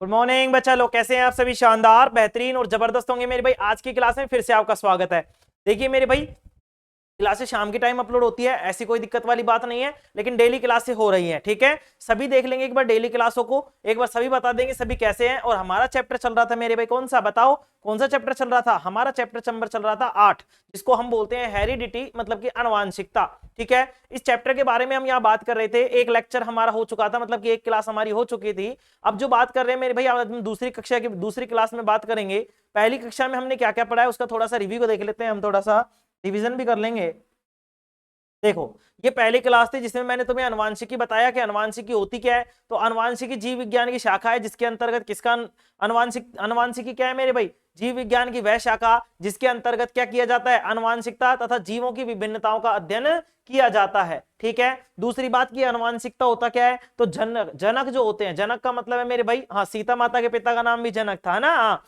Good morning बच्चा लोग, कैसे हैं आप सभी? शानदार, बेहतरीन और जबरदस्त होंगे मेरे भाई। आज की क्लास में फिर से आपका स्वागत है। देखिए मेरे भाई, क्लासेस शाम के टाइम अपलोड होती है, ऐसी कोई दिक्कत वाली बात नहीं है, लेकिन डेली क्लासेस हो रही हैं, ठीक है। सभी देख लेंगे एक बार डेली क्लासों को, एक बार सभी बता देंगे सभी कैसे हैं। और हमारा चैप्टर चल रहा था मेरे भाई, कौन सा बताओ, कौन सा चैप्टर चल रहा था? हमारा चैप्टर नंबर चल रहा था 8, जिसको हम बोलते हैं हेरिडिटी, मतलब कि आनुवांशिकता, ठीक है। इस चैप्टर के बारे में हम यहाँ बात कर रहे थे। एक लेक्चर हमारा हो चुका था, मतलब कि एक क्लास हमारी हो चुकी थी। अब जो बात कर रहे हैं मेरे भाई, आज हम दूसरी कक्षा की दूसरी क्लास में बात करेंगे। पहली कक्षा में हमने क्या क्या पढ़ा है उसका थोड़ा सा रिव्यू को देख लेते हैं, हम थोड़ा सा रिविजन भी कर लेंगे। देखो, ये पहली क्लास थी जिसमें मैंने तुम्हें अनुवांशिकी बताया कि अनुवांशिकी होती क्या है। तो अनुवांशिकी जीव विज्ञान की शाखा है, जिसके अंतर्गत किसका अनुवांशिकी क्या है मेरे भाई? जीव विज्ञान की वह शाखा जिसके अंतर्गत क्या किया जाता है? अनुवांशिकता तथा जीवों की विभिन्नताओं का अध्ययन किया जाता है, ठीक है। दूसरी बात की अनुवांशिकता होता क्या है? तो जनक जनक जो होते हैं, जनक का मतलब है मेरे भाई, हाँ, सीता माता के पिता का नाम भी जनक था ना, हाँ।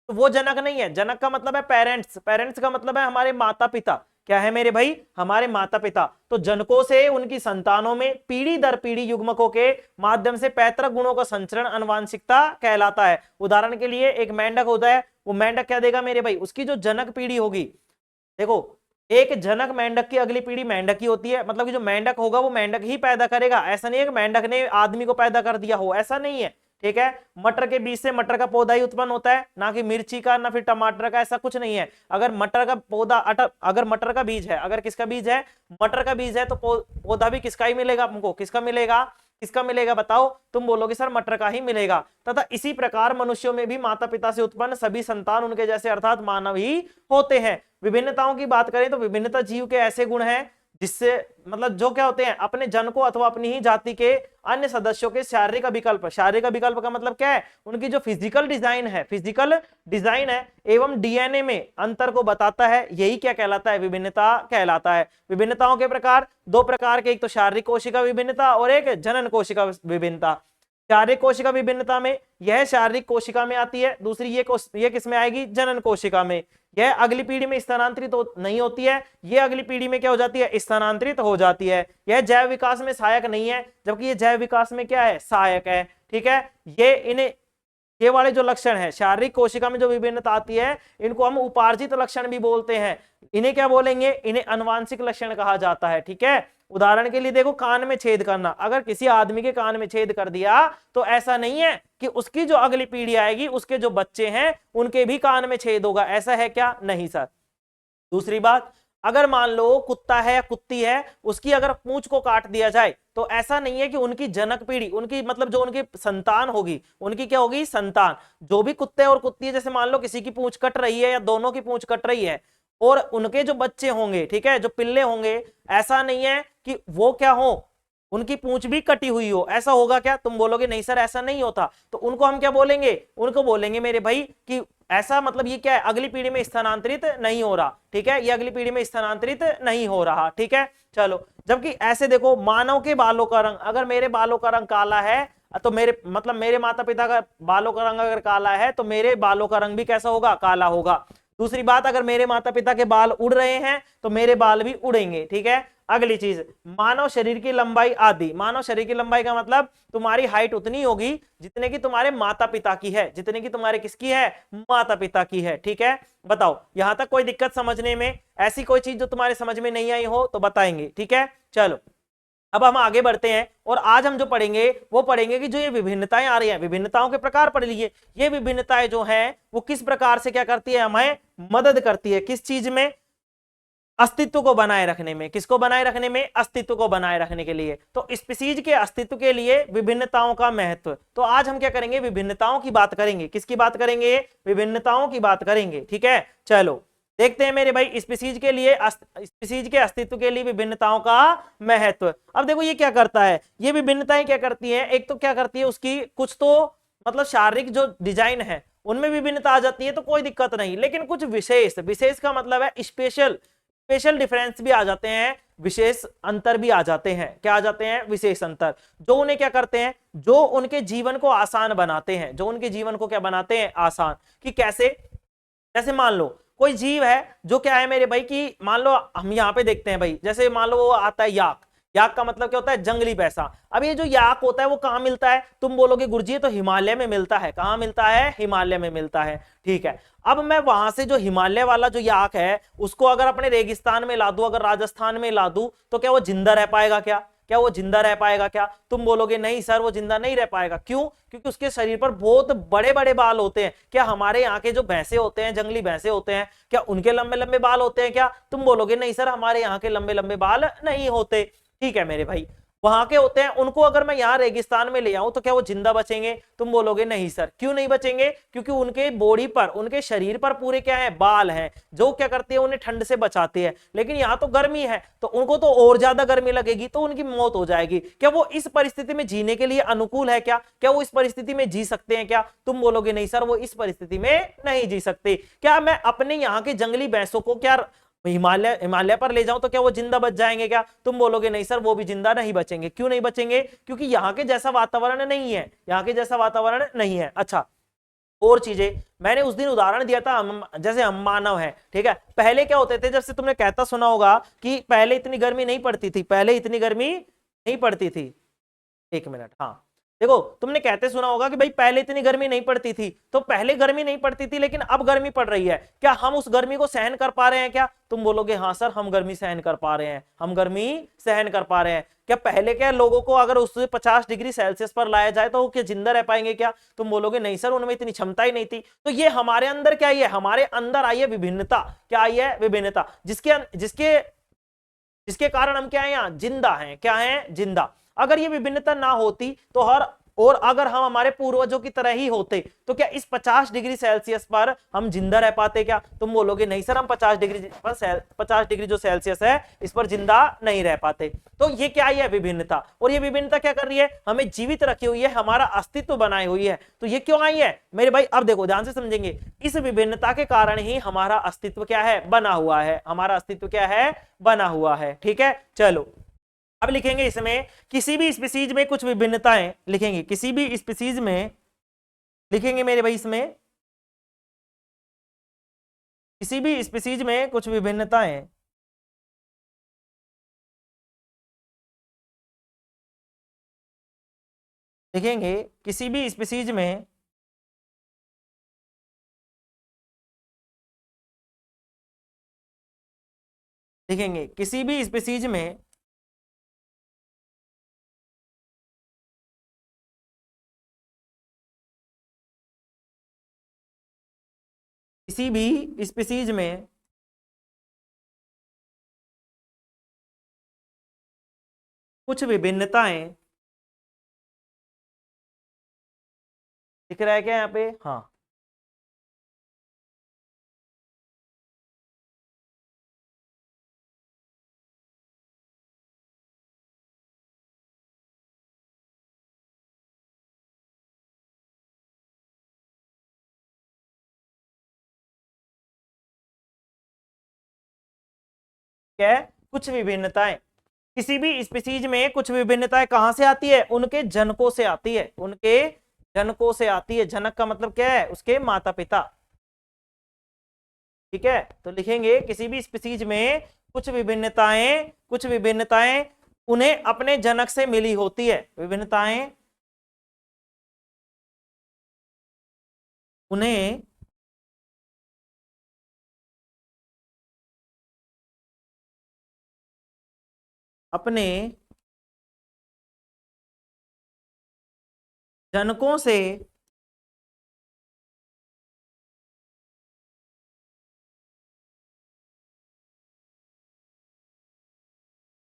तो वो जनक नहीं है, जनक का मतलब है पेरेंट्स, पेरेंट्स का मतलब है हमारे माता पिता। क्या है मेरे भाई? हमारे माता पिता। तो जनकों से उनकी संतानों में पीढ़ी दर पीढ़ी युग्मकों के माध्यम से पैतृक गुणों का संचरण अनुवांशिकता कहलाता है। उदाहरण के लिए एक मेंढक होता है, वो मेंढक क्या देगा मेरे भाई? उसकी जो जनक पीढ़ी होगी, देखो, एक जनक मेंढक की अगली पीढ़ी मेंढक ही होती है, मतलब कि जो मेंढक होगा वो मेंढक ही पैदा करेगा। ऐसा नहीं है कि मेंढक ने आदमी को पैदा कर दिया हो, ऐसा नहीं है, ठीक है। मटर के बीज से मटर का पौधा ही उत्पन्न होता है, ना कि मिर्ची का, ना फिर टमाटर का, ऐसा कुछ नहीं है। अगर मटर का पौधा अगर मटर का बीज है, अगर किसका बीज है? मटर का बीज है, तो पौधा भी किसका ही मिलेगा हमको? किसका मिलेगा? किसका मिलेगा बताओ? तुम बोलोगे सर मटर का ही मिलेगा। तथा इसी प्रकार मनुष्यों में भी माता पिता से उत्पन्न सभी संतान उनके जैसे अर्थात मानव ही होते हैं। विभिन्नताओं की बात करें तो विभिन्नता जीव के ऐसे गुण हैं जिससे, मतलब जो क्या होते हैं, अपने जन को अथवा अपनी ही जाति के अन्य सदस्यों के शारीरिक विकल्प, शारीरिक विकल्प का मतलब क्या है? उनकी जो फिजिकल डिजाइन है, फिजिकल डिजाइन है एवं डीएनए में अंतर को बताता है। यही क्या कहलाता है? विभिन्नता कहलाता है। विभिन्नताओं के प्रकार दो प्रकार के, एक तो शारीरिक कोशिका विभिन्नता और एक जनन कोशिका विभिन्नता। शारीरिक कोशिका विभिन्नता में यह शारीरिक कोशिका में आती है, दूसरी ये किस में आएगी? जनन कोशिका में। यह अगली पीढ़ी में स्थानांतरित नहीं होती है, यह अगली पीढ़ी में क्या हो जाती है? स्थानांतरित हो जाती है। यह जैव विकास में सहायक नहीं है, जबकि यह जैव विकास में क्या है? सहायक है, ठीक है। ये वाले जो लक्षण है, शारीरिक कोशिका में जो विभिन्नता आती है, इनको हम उपार्जित लक्षण भी बोलते हैं। इन्हें क्या बोलेंगे? इन्हें अनुवांशिक लक्षण कहा जाता है, ठीक है। उदाहरण के लिए देखो, कान में छेद करना, अगर किसी आदमी के कान में छेद कर दिया तो ऐसा नहीं है कि उसकी जो अगली पीढ़ी आएगी, उसके जो बच्चे हैं उनके भी कान में छेद होगा, ऐसा है क्या? नहीं सर। दूसरी बात, अगर मान लो कुत्ता है या कुत्ती है, उसकी अगर पूंछ को काट दिया जाए तो ऐसा नहीं है कि उनकी जनक पीढ़ी, उनकी मतलब जो उनकी संतान होगी, उनकी क्या होगी? संतान। जो भी कुत्ते और कुत्ती है, जैसे मान लो किसी की पूंछ कट रही है या दोनों की पूंछ कट रही है, और उनके जो बच्चे होंगे, ठीक है, जो पिल्ले होंगे, ऐसा नहीं है कि वो क्या हो, उनकी पूंछ भी कटी हुई हो। ऐसा होगा क्या? तुम बोलोगे नहीं सर ऐसा नहीं होता। तो उनको हम क्या बोलेंगे? उनको बोलेंगे मेरे भाई कि ऐसा मतलब ये क्या है? अगली पीढ़ी में स्थानांतरित नहीं हो रहा, ठीक है, ये अगली पीढ़ी में स्थानांतरित नहीं हो रहा, ठीक है। चलो, जबकि ऐसे देखो, मानव के बालों का रंग, अगर मेरे बालों का रंग काला है तो मेरे माता पिता का बालों का रंग अगर काला है तो मेरे बालों का रंग भी कैसा होगा? काला होगा। दूसरी बात, अगर मेरे माता पिता के बाल उड़ रहे हैं तो मेरे बाल भी उड़ेंगे, ठीक है। अगली चीज, मानव शरीर की लंबाई आदि। मानव शरीर की लंबाई का मतलब तुम्हारी हाइट उतनी होगी जितने की तुम्हारे माता पिता की है, जितने की तुम्हारे किसकी है? माता पिता की है, ठीक है। बताओ, यहां तक कोई दिक्कत समझने में? ऐसी कोई चीज जो तुम्हारे समझ में नहीं आई हो तो बताएंगे, ठीक है। चलो, अब हम आगे बढ़ते हैं और आज हम जो पढ़ेंगे वो पढ़ेंगे कि जो ये विभिन्नताएं आ रही हैं, विभिन्नताओं के प्रकार पढ़ लीजिए। ये विभिन्नताएं जो हैं वो किस प्रकार से क्या करती है? हमें मदद करती है किस चीज में? अस्तित्व को बनाए रखने में। किसको बनाए रखने में? अस्तित्व को बनाए रखने के लिए। तो स्पीसीज के अस्तित्व के लिए विभिन्नताओं का महत्व। तो आज हम क्या करेंगे? विभिन्नताओं की बात करेंगे। किसकी बात करेंगे? विभिन्नताओं की बात करेंगे, ठीक है। चलो देखते हैं मेरे भाई, स्पीसीज के अस्तित्व के लिए विभिन्नताओं का महत्व। अब देखो ये क्या करता है, ये विभिन्नताएं क्या करती हैं? एक तो क्या करती है, उसकी कुछ तो मतलब शारीरिक जो डिजाइन है उनमें विभिन्नता आ जाती है तो कोई दिक्कत नहीं, लेकिन कुछ विशेष, विशेष का मतलब है स्पेशल डिफरेंस भी आ जाते हैं, विशेष अंतर भी आ जाते हैं। क्या आ जाते हैं? विशेष अंतर, जो उन्हें क्या करते हैं? जो उनके जीवन को आसान बनाते हैं, जो उनके जीवन को क्या बनाते हैं? आसान। कि कैसे? जैसे मान लो कोई जीव है जो क्या है मेरे भाई, कि मान लो हम यहाँ पे देखते हैं भाई, जैसे मान लो वो आता है याक, याक का मतलब क्या होता है? जंगली भैंसा। अब ये जो याक होता है वो कहाँ मिलता है? तुम बोलोगे गुरुजी ये तो हिमालय में मिलता है। कहाँ मिलता है? हिमालय में मिलता है। ठीक है, अब मैं वहां से जो हिमालय वाला जो याक है उसको अगर अपने रेगिस्तान में ला दूं, अगर राजस्थान में ला दूं, तो क्या वो जिंदा रह पाएगा? क्या वो जिंदा रह पाएगा? क्या तुम बोलोगे नहीं सर वो जिंदा नहीं रह पाएगा। क्यों? क्योंकि उसके शरीर पर बहुत बड़े बड़े बाल होते हैं। क्या हमारे यहाँ के जो भैंसे होते हैं, जंगली भैंसे होते हैं, क्या उनके लंबे लंबे बाल होते हैं? क्या तुम बोलोगे नहीं सर हमारे यहाँ के लंबे लंबे बाल नहीं होते। ठीक है मेरे भाई, वहां के होते हैं, उनको अगर मैं यहाँ रेगिस्तान में ले आऊं तो क्या वो जिंदा बचेंगे? तुम बोलोगे नहीं सर। क्यों नहीं बचेंगे? क्योंकि उनके बॉडी पर, उनके शरीर पर पूरे क्या है? बाल हैं, जो क्या करते हैं? उन्हें ठंड से बचाते हैं। लेकिन यहाँ तो गर्मी है, तो उनको तो और ज्यादा गर्मी लगेगी, तो उनकी मौत हो जाएगी। क्या वो इस परिस्थिति में जीने के लिए अनुकूल है? क्या वो इस परिस्थिति में जी सकते हैं? क्या तुम बोलोगे नहीं सर वो इस परिस्थिति में नहीं जी सकते। क्या मैं अपने यहाँ के जंगली भैंसों को क्या हिमालय हिमालय पर ले जाऊं तो क्या वो जिंदा बच जाएंगे? क्या तुम बोलोगे नहीं सर वो भी जिंदा नहीं बचेंगे। क्यों नहीं बचेंगे? क्योंकि यहाँ के जैसा वातावरण नहीं है, यहाँ के जैसा वातावरण नहीं है। अच्छा, और चीजें मैंने उस दिन उदाहरण दिया था, जैसे हम मानव है, ठीक है, पहले क्या होते थे, जैसे तुमने कहता सुना होगा कि पहले इतनी गर्मी नहीं पड़ती थी, पहले इतनी गर्मी नहीं पड़ती थी। एक मिनट, हाँ देखो, तुमने कहते सुना होगा कि भाई पहले इतनी गर्मी नहीं पड़ती थी, तो पहले गर्मी नहीं पड़ती थी लेकिन अब गर्मी पड़ रही है। क्या हम उस गर्मी को सहन कर पा रहे हैं? क्या तुम बोलोगे हाँ सर हम गर्मी सहन कर पा रहे हैं, हम गर्मी सहन कर पा रहे हैं। क्या पहले क्या लोगों को अगर उससे 50 डिग्री सेल्सियस पर लाया जाए तो वो क्या जिंदा रह पाएंगे? क्या तुम बोलोगे नहीं सर उनमें इतनी क्षमता ही नहीं थी। तो ये हमारे अंदर क्या आई है? हमारे अंदर आई है विभिन्नता। क्या आई है? विभिन्नता, जिसके जिसके जिसके कारण हम क्या है? यहाँ जिंदा हैं। क्या है? जिंदा। अगर ये विभिन्नता ना होती तो और अगर हम हमारे पूर्वजों की तरह ही होते तो क्या इस 50 डिग्री सेल्सियस पर हम जिंदा रह पाते? क्या तुम बोलोगे नहीं सर हम 50 डिग्री पर 50 डिग्री जो सेल्सियस है इस पर जिंदा नहीं रह पाते। तो ये क्या है? विभिन्नता। और ये विभिन्नता क्या कर रही है? हमें जीवित रखी हुई है, हमारा अस्तित्व बनाई हुई है। तो ये क्यों आई है मेरे भाई? अब देखो ध्यान से समझेंगे, इस विभिन्नता के कारण ही हमारा अस्तित्व क्या है? बना हुआ है। हमारा अस्तित्व क्या है? बना हुआ है। ठीक है, चलो अब लिखेंगे इसमें किसी भी स्पीसीज में कुछ विभिन्नताएं लिखेंगे, किसी भी स्पीसीज में लिखेंगे मेरे भाई, इसमें किसी भी स्पीसीज में कुछ विभिन्नताएं लिखेंगे, किसी भी स्पीसीज में लिखेंगे, किसी भी स्पीसीज में किसी भी स्पीसीज में कुछ विभिन्नताएं, दिख रहा है क्या यहाँ पे? हाँ, क्या है? कुछ विभिन्नताएं, किसी भी स्पीसीज में कुछ विभिन्नताएं कहां से आती है? उनके जनकों से आती है, उनके जनकों से आती है। जनक का मतलब क्या है? उसके माता पिता। ठीक है, तो लिखेंगे किसी भी स्पीसीज में कुछ विभिन्नताएं उन्हें अपने जनक से मिली होती है। विभिन्नताएं उन्हें अपने जनकों से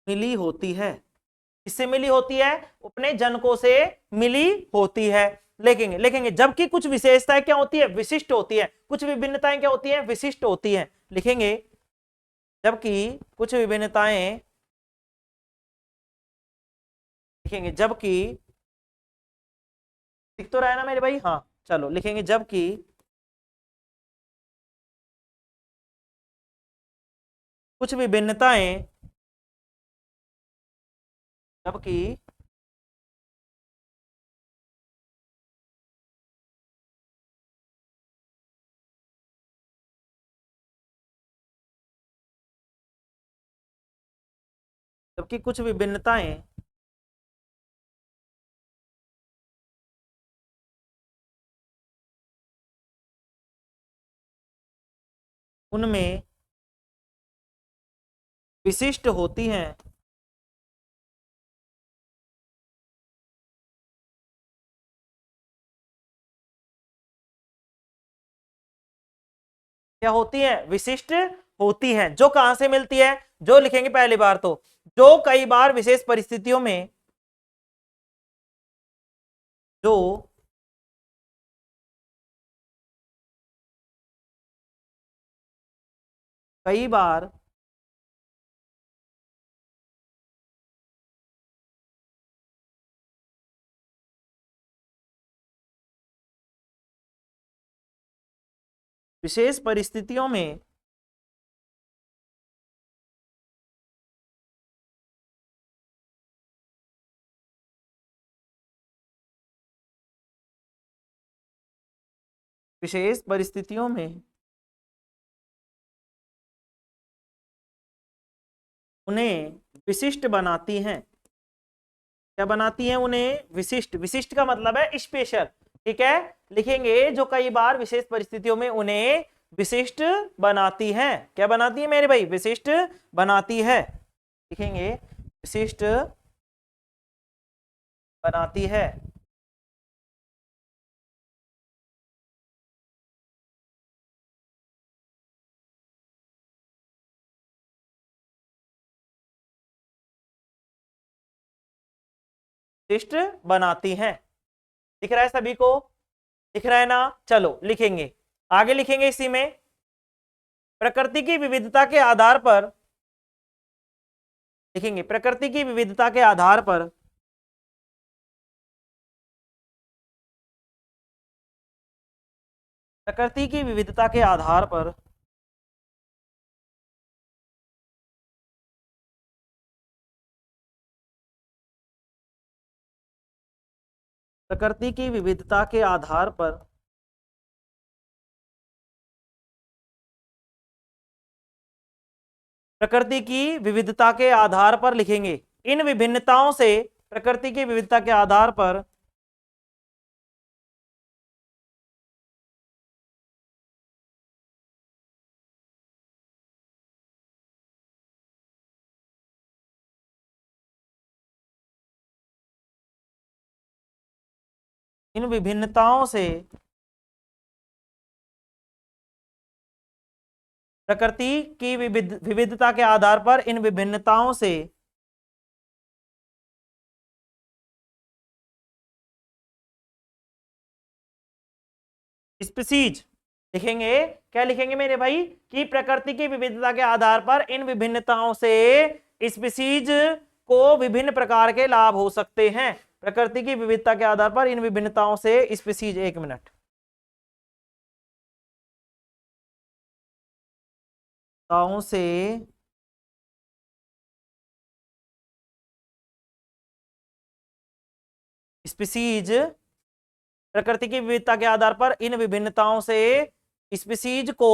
मिली होती है। किससे मिली होती है? अपने जनकों से मिली होती है। लिखेंगे लिखेंगे जबकि कुछ विशेषताएं क्या होती है? विशिष्ट होती है। कुछ विभिन्नताएं क्या होती है? विशिष्ट होती है। लिखेंगे जबकि कुछ विभिन्नताएं, लिखेंगे जबकि, लिख तो रहा है ना मेरे भाई? हाँ चलो लिखेंगे जबकि कुछ विभिन्नताएं, जबकि की कुछ विभिन्नताएं उनमें विशिष्ट होती हैं। क्या होती हैं? विशिष्ट होती हैं। जो कहां से मिलती है? जो लिखेंगे पहली बार तो, जो कई बार विशेष परिस्थितियों में, जो कई बार विशेष परिस्थितियों में विशेष परिस्थितियों में उन्हें विशिष्ट बनाती हैं। क्या बनाती हैं? उन्हें विशिष्ट। विशिष्ट का मतलब है स्पेशल। ठीक है, लिखेंगे जो कई बार विशेष परिस्थितियों में उन्हें विशिष्ट बनाती हैं। क्या बनाती है मेरे भाई? विशिष्ट बनाती है। लिखेंगे विशिष्ट बनाती है। विशिष्ट बनाती हैं। दिख रहा है सभी को? दिख रहा है ना? चलो लिखेंगे, आगे लिखेंगे इसी में, प्रकृति की विविधता के आधार पर, लिखेंगे प्रकृति की विविधता के आधार पर प्रकृति की विविधता के आधार पर प्रकृति की विविधता के आधार पर प्रकृति की विविधता के आधार पर लिखेंगे, इन विभिन्नताओं से, प्रकृति की विविधता के आधार पर इन विभिन्नताओं से प्रकृति की विविधता के आधार पर इन विभिन्नताओं से स्पीसीज, लिखेंगे क्या लिखेंगे मेरे भाई? कि प्रकृति की विविधता के आधार पर इन विभिन्नताओं से स्पीसीज को विभिन्न प्रकार के लाभ हो सकते हैं। प्रकृति की विविधता के आधार पर इन विभिन्नताओं से स्पीसीज, एक मिनट, से स्पीसीज, प्रकृति की विविधता के आधार पर इन विभिन्नताओं से स्पीसीज को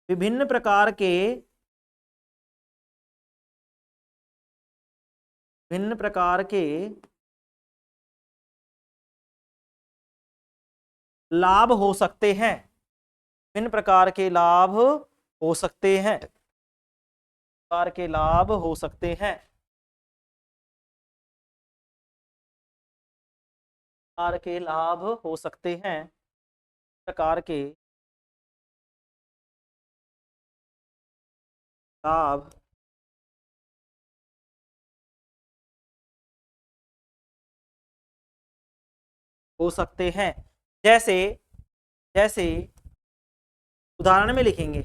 विभिन्न प्रकार के लाभ हो सकते हैं। विभिन्न प्रकार के लाभ हो सकते हैं। प्रकार के लाभ हो सकते हैं। प्रकार के लाभ हो सकते हैं। प्रकार के लाभ हो सकते हैं। जैसे जैसे उदाहरण में लिखेंगे,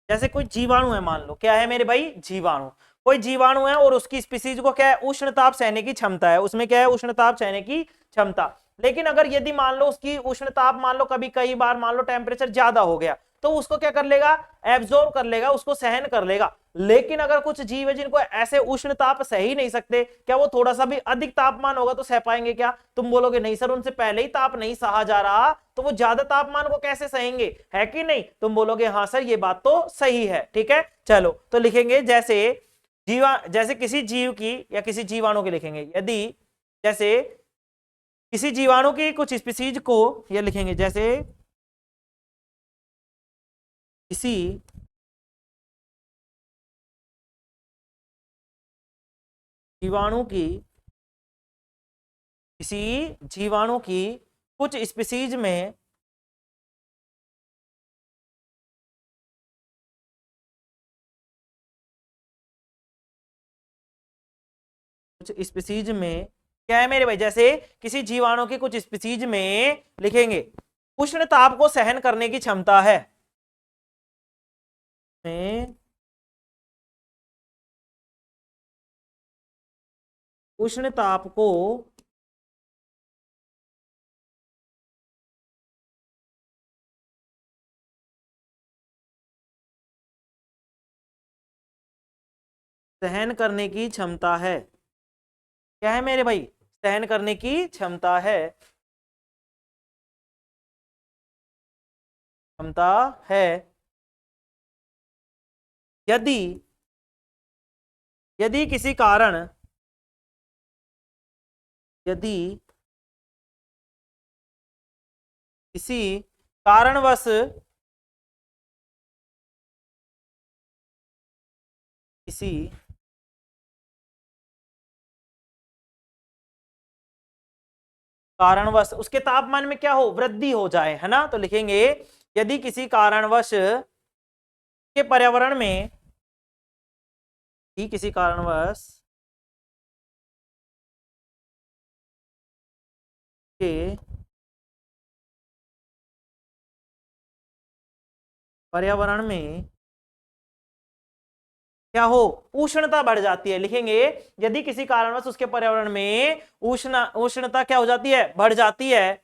जैसे कोई जीवाणु है, मान लो क्या है मेरे भाई? जीवाणु। कोई जीवाणु है और उसकी स्पीसीज को क्या है? उष्ण ताप सहने की क्षमता है। उसमें क्या है? उष्ण ताप सहने की क्षमता। लेकिन अगर यदि मान लो उसकी उष्ण ताप, मान लो कभी कई बार मान लो टेम्परेचर ज्यादा हो गया, तो उसको क्या कर लेगा, एब्जॉर्ब कर लेगा, उसको सहन कर लेगा। लेकिन अगर कुछ जीव है जिनको ऐसे उष्ण ताप सह ही नहीं सकते, क्या वो थोड़ा सा भी अधिक तापमान होगा तो सह पाएंगे क्या? तुम बोलोगे नहीं सर, उनसे पहले ही ताप नहीं सहा जा रहा, तो वो ज्यादा तापमान को कैसे सहेंगे, है कि नहीं? तुम बोलोगे हाँ सर ये बात तो सही है। ठीक है, चलो तो लिखेंगे जैसे किसी जीव की या किसी जीवाणु की लिखेंगे, यदि जैसे किसी जीवाणु की कुछ स्पीसीज को, या लिखेंगे जैसे किसी जीवाणु की कुछ स्पीसीज में क्या है मेरे भाई, जैसे किसी जीवाणु की कुछ स्पीसीज में लिखेंगे उष्ण ताप को सहन करने की क्षमता है, में उष्ण ताप को सहन करने की क्षमता है। क्या है मेरे भाई, सहन करने की क्षमता है, यदि यदि किसी कारण यदि किसी कारणवश किसी कारणवश उसके तापमान में क्या हो, वृद्धि हो जाए, है ना? तो लिखेंगे यदि किसी कारणवश के पर्यावरण में किसी कारणवश के पर्यावरण में क्या हो, उष्णता बढ़ जाती है, लिखेंगे यदि किसी कारणवश उसके पर्यावरण में उष्णता क्या हो जाती है, बढ़ जाती है,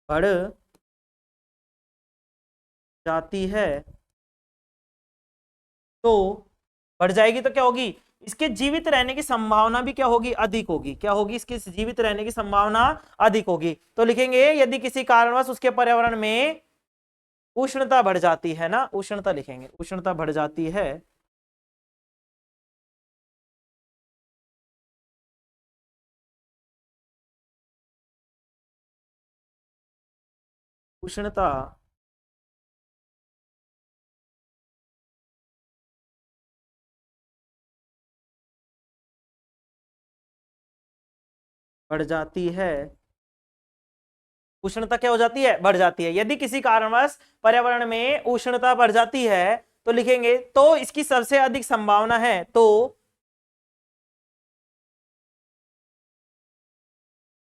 बढ़ जाती है, तो बढ़ जाएगी तो क्या होगी, इसके जीवित रहने की संभावना भी क्या होगी, अधिक होगी। क्या होगी, इसके जीवित रहने की संभावना अधिक होगी। तो लिखेंगे यदि किसी कारणवश उसके पर्यावरण में उष्णता बढ़ जाती है ना, उष्णता लिखेंगे, उष्णता बढ़ जाती है, उष्णता बढ़ जाती है, उष्णता क्या हो जाती है, बढ़ जाती है। यदि किसी कारणवश पर्यावरण में उष्णता बढ़ जाती है तो लिखेंगे तो इसकी सबसे अधिक संभावना है, तो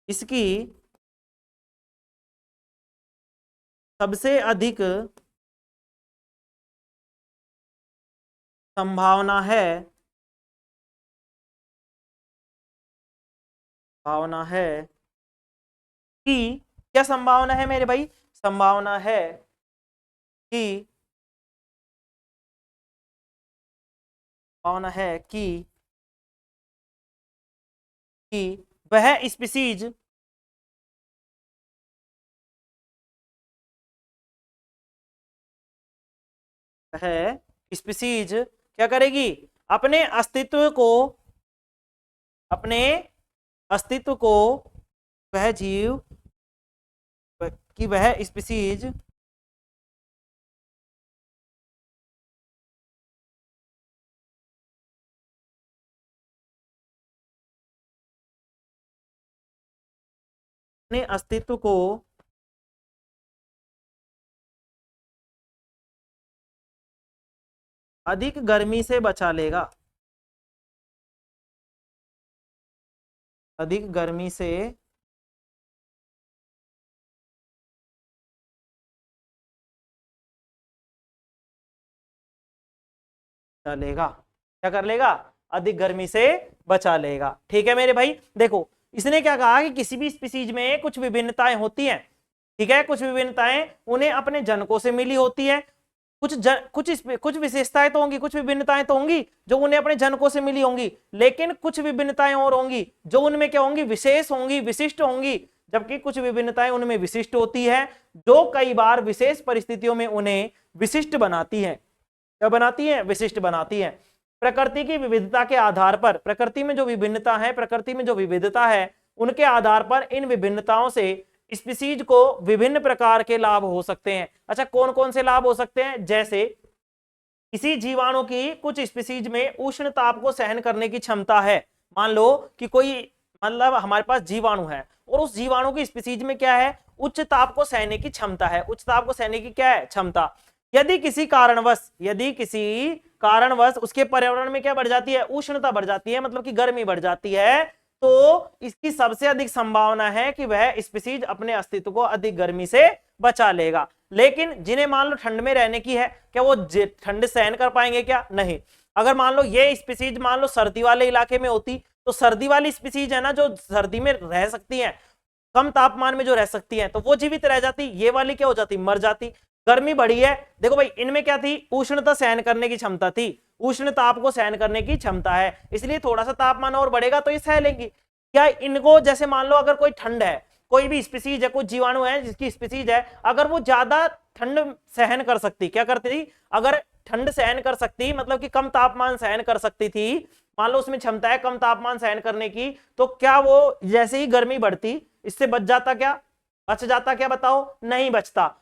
इसकी सबसे अधिक संभावना है, कि क्या संभावना है मेरे भाई, संभावना है कि वह स्पीसीज क्या करेगी, अपने अस्तित्व को वह जीव कि वह स्पीसीज अपने अस्तित्व को अधिक गर्मी से बचा लेगा, अधिक गर्मी से बचा लेगा, क्या कर लेगा, अधिक गर्मी से बचा लेगा। ठीक है मेरे भाई, देखो इसने क्या कहा कि किसी भी स्पीसीज में कुछ विभिन्नताएं होती हैं, ठीक है, कुछ विभिन्नताएं उन्हें अपने जनकों से मिली होती है, कुछ विशेषताएं तो होंगी, कुछ विभिन्नताएं तो होंगी जो उन्हें अपने जनकों से मिली होंगी, लेकिन कुछ विभिन्नताएं और होंगी जो उनमें क्या होंगी, विशेष होंगी, विशिष्ट होंगी, जबकि कुछ विभिन्नताएं उनमें विशिष्ट होती है जो कई बार विशेष परिस्थितियों में उन्हें विशिष्ट बनाती है। क्या बनाती है? विशिष्ट बनाती है। प्रकृति की विविधता के आधार पर, प्रकृति में जो विभिन्नता है, प्रकृति में जो विविधता है, उनके आधार पर इन विभिन्नताओं से स्पीसीज को विभिन्न प्रकार के लाभ हो सकते हैं। अच्छा, कौन कौन से लाभ हो सकते हैं? जैसे किसी जीवाणु की कुछ स्पीसीज में उष्ण ताप को सहन करने की क्षमता है। मान लो कि कोई, मतलब हमारे पास जीवाणु है और उस जीवाणु की स्पीसीज में क्या है, उच्च ताप को सहने की क्षमता है। उच्च ताप को सहने की क्या है? क्षमता। यदि किसी कारणवश उसके पर्यावरण में क्या बढ़ जाती है? उष्णता बढ़ जाती है, मतलब कि गर्मी बढ़ जाती है, तो इसकी सबसे अधिक संभावना है कि वह स्पीसीज अपने अस्तित्व को अधिक गर्मी से बचा लेगा। लेकिन जिन्हें मान लो ठंड में रहने की है, क्या वो ठंड सहन कर पाएंगे? क्या नहीं। अगर मान लो ये स्पीसीज मान लो सर्दी वाले इलाके में होती, तो सर्दी वाली स्पीसीज है ना, जो सर्दी में रह सकती है, कम तापमान में जो रह सकती है, तो वो जीवित रह जाती। ये वाली क्या हो जाती? मर जाती। गर्मी बढ़ी है, देखो भाई इनमें क्या थी? उष्णता सहन करने की क्षमता थी, उष्ण ताप को सहन करने की क्षमता है, इसलिए थोड़ा सा तापमान और बढ़ेगा तो ये सह लेंगी। क्या इनको, जैसे मान लो अगर कोई ठंड है, कोई भी स्पीसीज है, कोई जीवाणु है जिसकी स्पीसीज है, अगर वो ज्यादा ठंड सहन कर सकती, क्या करती थी? अगर ठंड सहन कर सकती, मतलब कि कम तापमान सहन कर सकती थी, मान लो उसमें क्षमता है कम तापमान सहन करने की, तो क्या वो जैसे ही गर्मी बढ़ती इससे बच जाता? क्या बच जाता? क्या बताओ? नहीं बचता।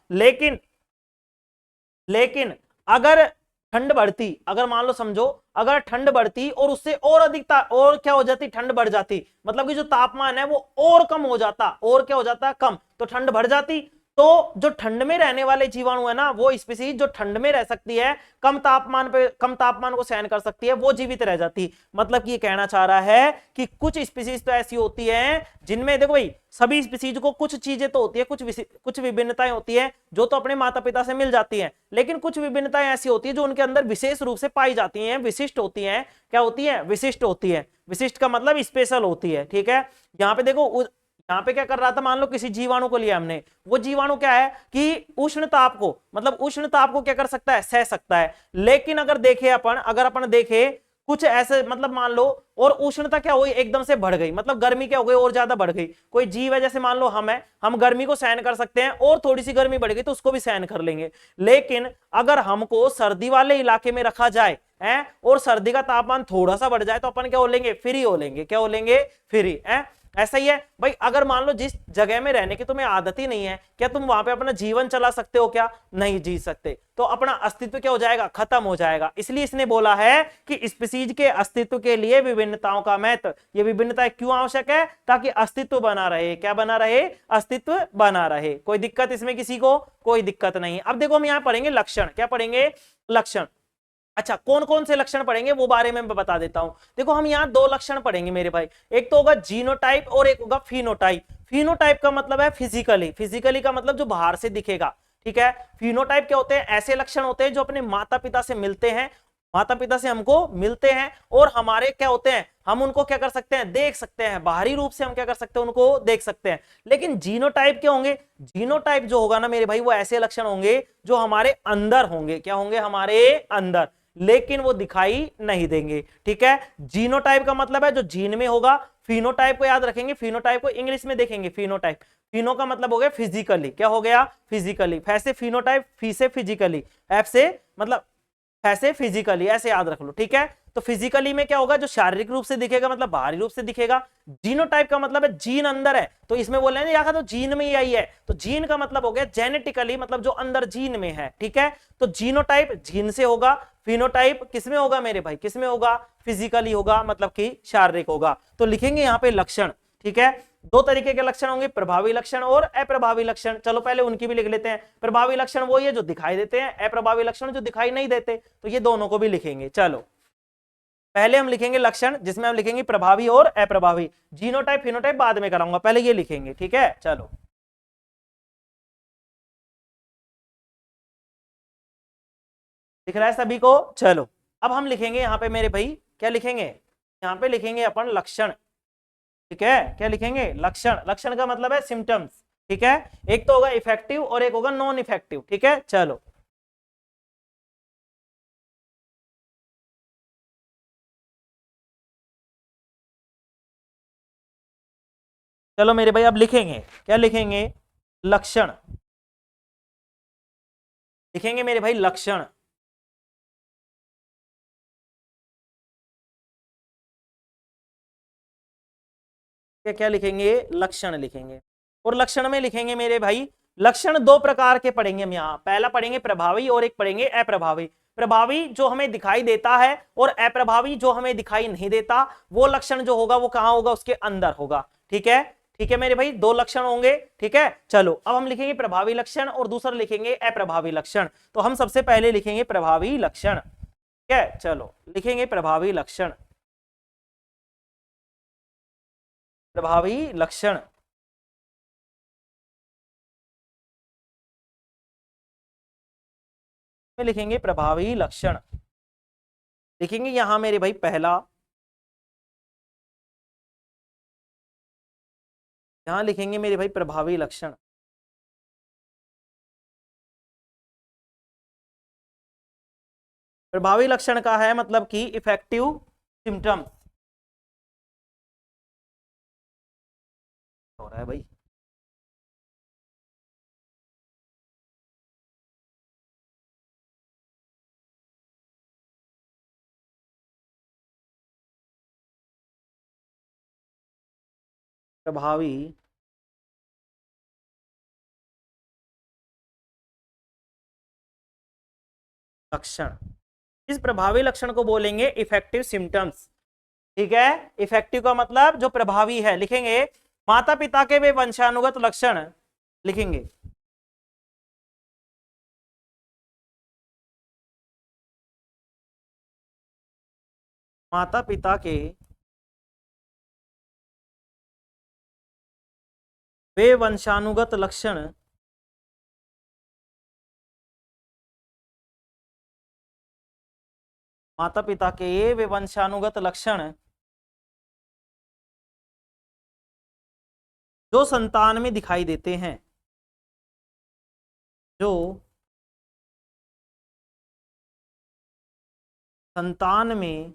लेकिन अगर ठंड बढ़ती, अगर मान लो समझो अगर ठंड बढ़ती और उससे और अधिक और क्या हो जाती? ठंड बढ़ जाती, मतलब कि जो तापमान है वो और कम हो जाता, और क्या हो जाता? कम, तो ठंड बढ़ जाती। तो जो ठंड में रहने वाले जीवाणु है ना, वो स्पीसीज जो ठंड में रह सकती है, कम तापमान को सहन कर सकती है, वो जीवित रह जाती। मतलब कि ये कहना चाह रहा है कि कुछ स्पीसीज तो ऐसी होती है जिनमें, देखो भाई सभी स्पीसीज को कुछ चीजें तो होती है, कुछ विभिन्नताएं होती है जो तो अपने माता पिता से मिल जाती हैं, लेकिन कुछ विभिन्नताएं ऐसी होती है जो उनके अंदर विशेष रूप से पाई जाती हैं, विशिष्ट होती हैं। क्या होती है? विशिष्ट होती है। विशिष्ट का मतलब स्पेशल होती है, ठीक है। यहाँ पे देखो, यहाँ पे क्या कर रहा था, मान लो किसी जीवाणु को लिया हमने, वो जीवाणु क्या है कि उष्ण ताप को, मतलब उष्ण ताप को क्या कर सकता है? सह सकता है। लेकिन अगर अपन देखे कुछ ऐसे, मतलब मान लो, और उष्णता क्या हुई? एकदम से बढ़ गई, मतलब गर्मी क्या हो गई? और ज्यादा बढ़ गई। कोई जीव है, जैसे मान लो हम गर्मी को सहन कर सकते हैं, और थोड़ी सी गर्मी बढ़ गई तो उसको भी सहन कर लेंगे। लेकिन अगर हमको सर्दी वाले इलाके में रखा जाए है, और सर्दी का तापमान थोड़ा सा बढ़ जाए, तो अपन क्या हो लेंगे? फ्री हो लेंगे। क्या हो लेंगे? फ्री है। ऐसा ही है भाई, अगर मान लो जिस जगह में रहने की तुम्हें आदत ही नहीं है, क्या तुम वहां पे अपना जीवन चला सकते हो? क्या नहीं जी सकते। तो अपना अस्तित्व क्या हो जाएगा? खत्म हो जाएगा। इसलिए इसने बोला है कि स्पीसीज के अस्तित्व के लिए विभिन्नताओं का महत्व, ये विभिन्नता क्यों आवश्यक है? ताकि अस्तित्व बना रहे। क्या बना रहे? अस्तित्व बना रहे। कोई दिक्कत इसमें किसी को? कोई दिक्कत नहीं। अब देखो हम यहाँ पढ़ेंगे लक्षण। क्या पढ़ेंगे? लक्षण। अच्छा, कौन कौन से लक्षण पढ़ेंगे वो बारे में मैं बता देता हूं। देखो हम यहाँ दो लक्षण पढ़ेंगे मेरे भाई, एक तो होगा जीनोटाइप और एक होगा फिनोटाइप। फिनोटाइप का मतलब है फिजिकली, फिजिकली का मतलब जो बाहर से दिखेगा, ठीक है। फिनोटाइप क्या होते हैं? ऐसे लक्षण होते हैं जो अपने माता पिता से मिलते हैं, माता पिता से हमको मिलते हैं, और हमारे क्या होते हैं? हम उनको क्या कर सकते हैं? देख सकते हैं, बाहरी रूप से हम क्या कर सकते हैं? उनको देख सकते हैं। लेकिन जीनोटाइप क्या होंगे? जीनोटाइप जो होगा ना मेरे भाई, वो ऐसे लक्षण होंगे जो हमारे अंदर होंगे। क्या होंगे? हमारे अंदर, लेकिन वो दिखाई नहीं देंगे, ठीक है। जीनोटाइप का मतलब है जो जीन में होगा। फिनोटाइप को याद रखेंगे, फिनोटाइप को इंग्लिश में देखेंगे फिनोटाइप। फिनो का मतलब हो गया फिजिकली। क्या हो गया? फिजिकली। फैसे फिनोटाइप, फी से फिजिकली, एफ से मतलब ऐसे फिजिकली, ऐसे याद रख लो, ठीक है। तो फिजिकली में क्या होगा? जो शारीरिक रूप से दिखेगा, मतलब बाहरी रूप से दिखेगा। जीनोटाइप का मतलब है जीन अंदर है, तो इसमें बोल रहे हैं यार तो जीन में ही आई है, तो जीन का मतलब हो गया जेनेटिकली, मतलब जो अंदर जीन में है, ठीक है। तो जीनोटाइप जीन से होगा, फिनोटाइप किसमें होगा मेरे भाई? किसमें होगा? फिजिकली होगा, मतलब कि शारीरिक होगा। तो लिखेंगे यहाँ पे लक्षण, ठीक है। दो तरीके के लक्षण होंगे, प्रभावी लक्षण और अप्रभावी लक्षण। चलो पहले उनकी भी लिख लेते हैं। प्रभावी लक्षण वो है जो दिखाई देते हैं, अप्रभावी लक्षण जो दिखाई नहीं देते, तो ये दोनों को भी लिखेंगे। चलो पहले हम लिखेंगे लक्षण, जिसमें हम लिखेंगे प्रभावी और अप्रभावी। जीनोटाइप फिनोटाइप बाद में कराऊंगा, पहले ये लिखेंगे, ठीक है। चलो दिख रहा है सभी को? चलो अब हम लिखेंगे यहाँ पे मेरे भाई, क्या लिखेंगे? यहाँ पे लिखेंगे अपन लक्षण, ठीक है, क्या लिखेंगे? लक्षण। लक्षण का मतलब है सिम्टम्स। ठीक है, एक तो होगा इफेक्टिव और एक होगा नॉन इफेक्टिव। ठीक है, चलो चलो मेरे भाई अब लिखेंगे, क्या लिखेंगे? लक्षण। लिखेंगे मेरे भाई लक्षण। क्या क्या लिखेंगे? लक्षण लिखेंगे। और लक्षण में लिखेंगे मेरे भाई, लक्षण दो प्रकार के पढ़ेंगे हम यहाँ। पहला पढ़ेंगे प्रभावी और एक पढ़ेंगे अप्रभावी। प्रभावी जो हमें दिखाई देता है और अप्रभावी जो हमें दिखाई नहीं देता, वो लक्षण जो होगा वो कहां होगा? उसके अंदर होगा। ठीक है, ठीक है मेरे भाई, दो लक्षण होंगे। ठीक है, चलो अब हम लिखेंगे प्रभावी लक्षण और दूसरा लिखेंगे अप्रभावी लक्षण। तो हम सबसे पहले लिखेंगे प्रभावी लक्षण। ठीक है, चलो लिखेंगे प्रभावी लक्षण। प्रभावी लक्षण में लिखेंगे प्रभावी लक्षण। लिखेंगे यहां मेरे भाई पहला, यहां लिखेंगे मेरे भाई प्रभावी लक्षण। प्रभावी लक्षण का है मतलब कि इफेक्टिव सिम्टम हो रहा है भाई। प्रभावी लक्षण, इस प्रभावी लक्षण को बोलेंगे इफेक्टिव सिम्टम्स। ठीक है, इफेक्टिव का मतलब जो प्रभावी है। लिखेंगे माता पिता के वे वंशानुगत लक्षण। लिखेंगे माता पिता के वे वंशानुगत लक्षण माता पिता के वे वंशानुगत लक्षण जो संतान में दिखाई देते हैं, जो संतान में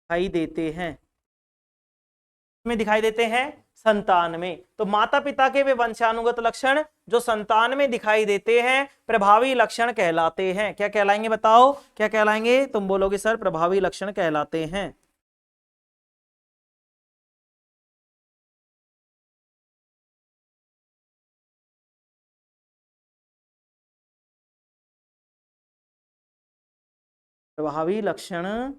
दिखाई देते हैं, में दिखाई देते हैं संतान में। तो माता पिता के वे वंशानुगत लक्षण जो संतान में दिखाई देते हैं प्रभावी लक्षण कहलाते हैं। क्या कहलाएंगे बताओ? क्या कहलाएंगे? तुम बोलोगे सर प्रभावी लक्षण कहलाते हैं। प्रभावी लक्षण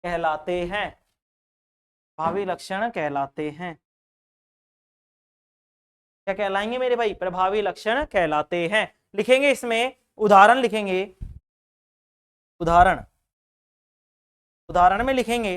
कहलाते हैं। प्रभावी लक्षण कहलाते हैं। क्या कहलाएंगे मेरे भाई? प्रभावी लक्षण कहलाते हैं। लिखेंगे इसमें उदाहरण, लिखेंगे उदाहरण। उदाहरण में लिखेंगे,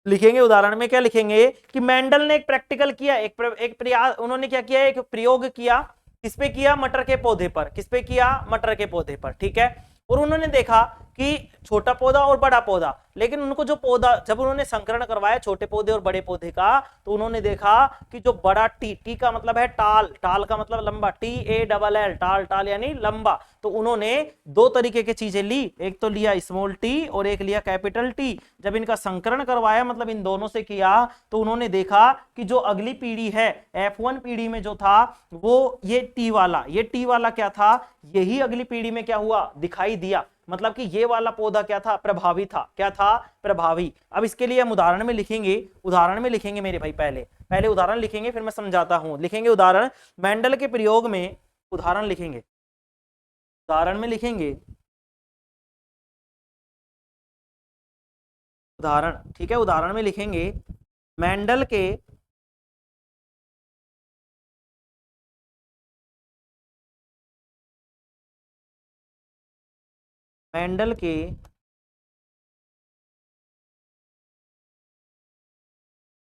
लिखेंगे उदाहरण में क्या लिखेंगे कि मेंडल ने एक प्रैक्टिकल किया, एक प्रयास उन्होंने क्या किया? एक प्रयोग किया। किस पे किया? मटर के पौधे पर। किस पे किया? मटर के पौधे पर। ठीक है, और उन्होंने देखा कि छोटा पौधा और बड़ा पौधा, लेकिन उनको जो पौधा, जब उन्होंने संकरण करवाया छोटे पौधे और बड़े पौधे का, तो उन्होंने देखा कि जो बड़ा टी, टी का मतलब है टाल, टाल का मतलब लंबा, TALL, टाल, टाल यानी लंबा। तो उन्होंने दो तरीके की चीजें ली, एक तो लिया स्मॉल टी और एक लिया कैपिटल टी। जब इनका संकरण करवाया, मतलब इन दोनों से किया, तो उन्होंने देखा कि जो अगली पीढ़ी है F1 पीढ़ी में जो था वो ये टी वाला क्या था, यही अगली पीढ़ी में क्या हुआ? दिखाई दिया। मतलब कि ये वाला पौधा क्या था? प्रभावी था। क्या था? प्रभावी। अब इसके लिए हम उदाहरण में लिखेंगे, उदाहरण में लिखेंगे मेरे भाई, पहले पहले उदाहरण लिखेंगे फिर मैं समझाता हूं। लिखेंगे उदाहरण, मेंडल के प्रयोग में उदाहरण लिखेंगे, उदाहरण में लिखेंगे उदाहरण। ठीक है, उदाहरण में लिखेंगे मेंडल के मेंडल के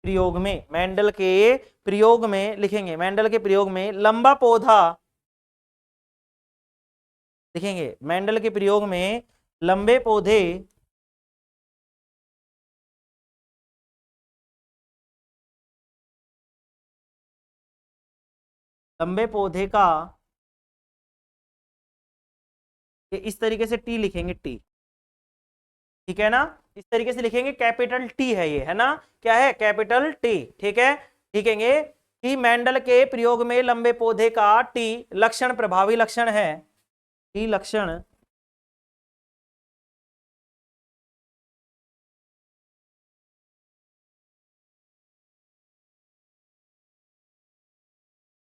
प्रयोग में, मेंडल के प्रयोग में लिखेंगे, मेंडल के प्रयोग में लंबा पौधा लिखेंगे, मेंडल के प्रयोग में लंबे पौधे लंबे पौधे का, ये इस तरीके से टी लिखेंगे, टी, ठीक है ना, इस तरीके से लिखेंगे, कैपिटल टी है ये, है ना, क्या है, कैपिटल टी, ठीक है, लिखेंगे कि मेंडल के प्रयोग में लंबे पौधे का टी लक्षण प्रभावी लक्षण है, टी लक्षण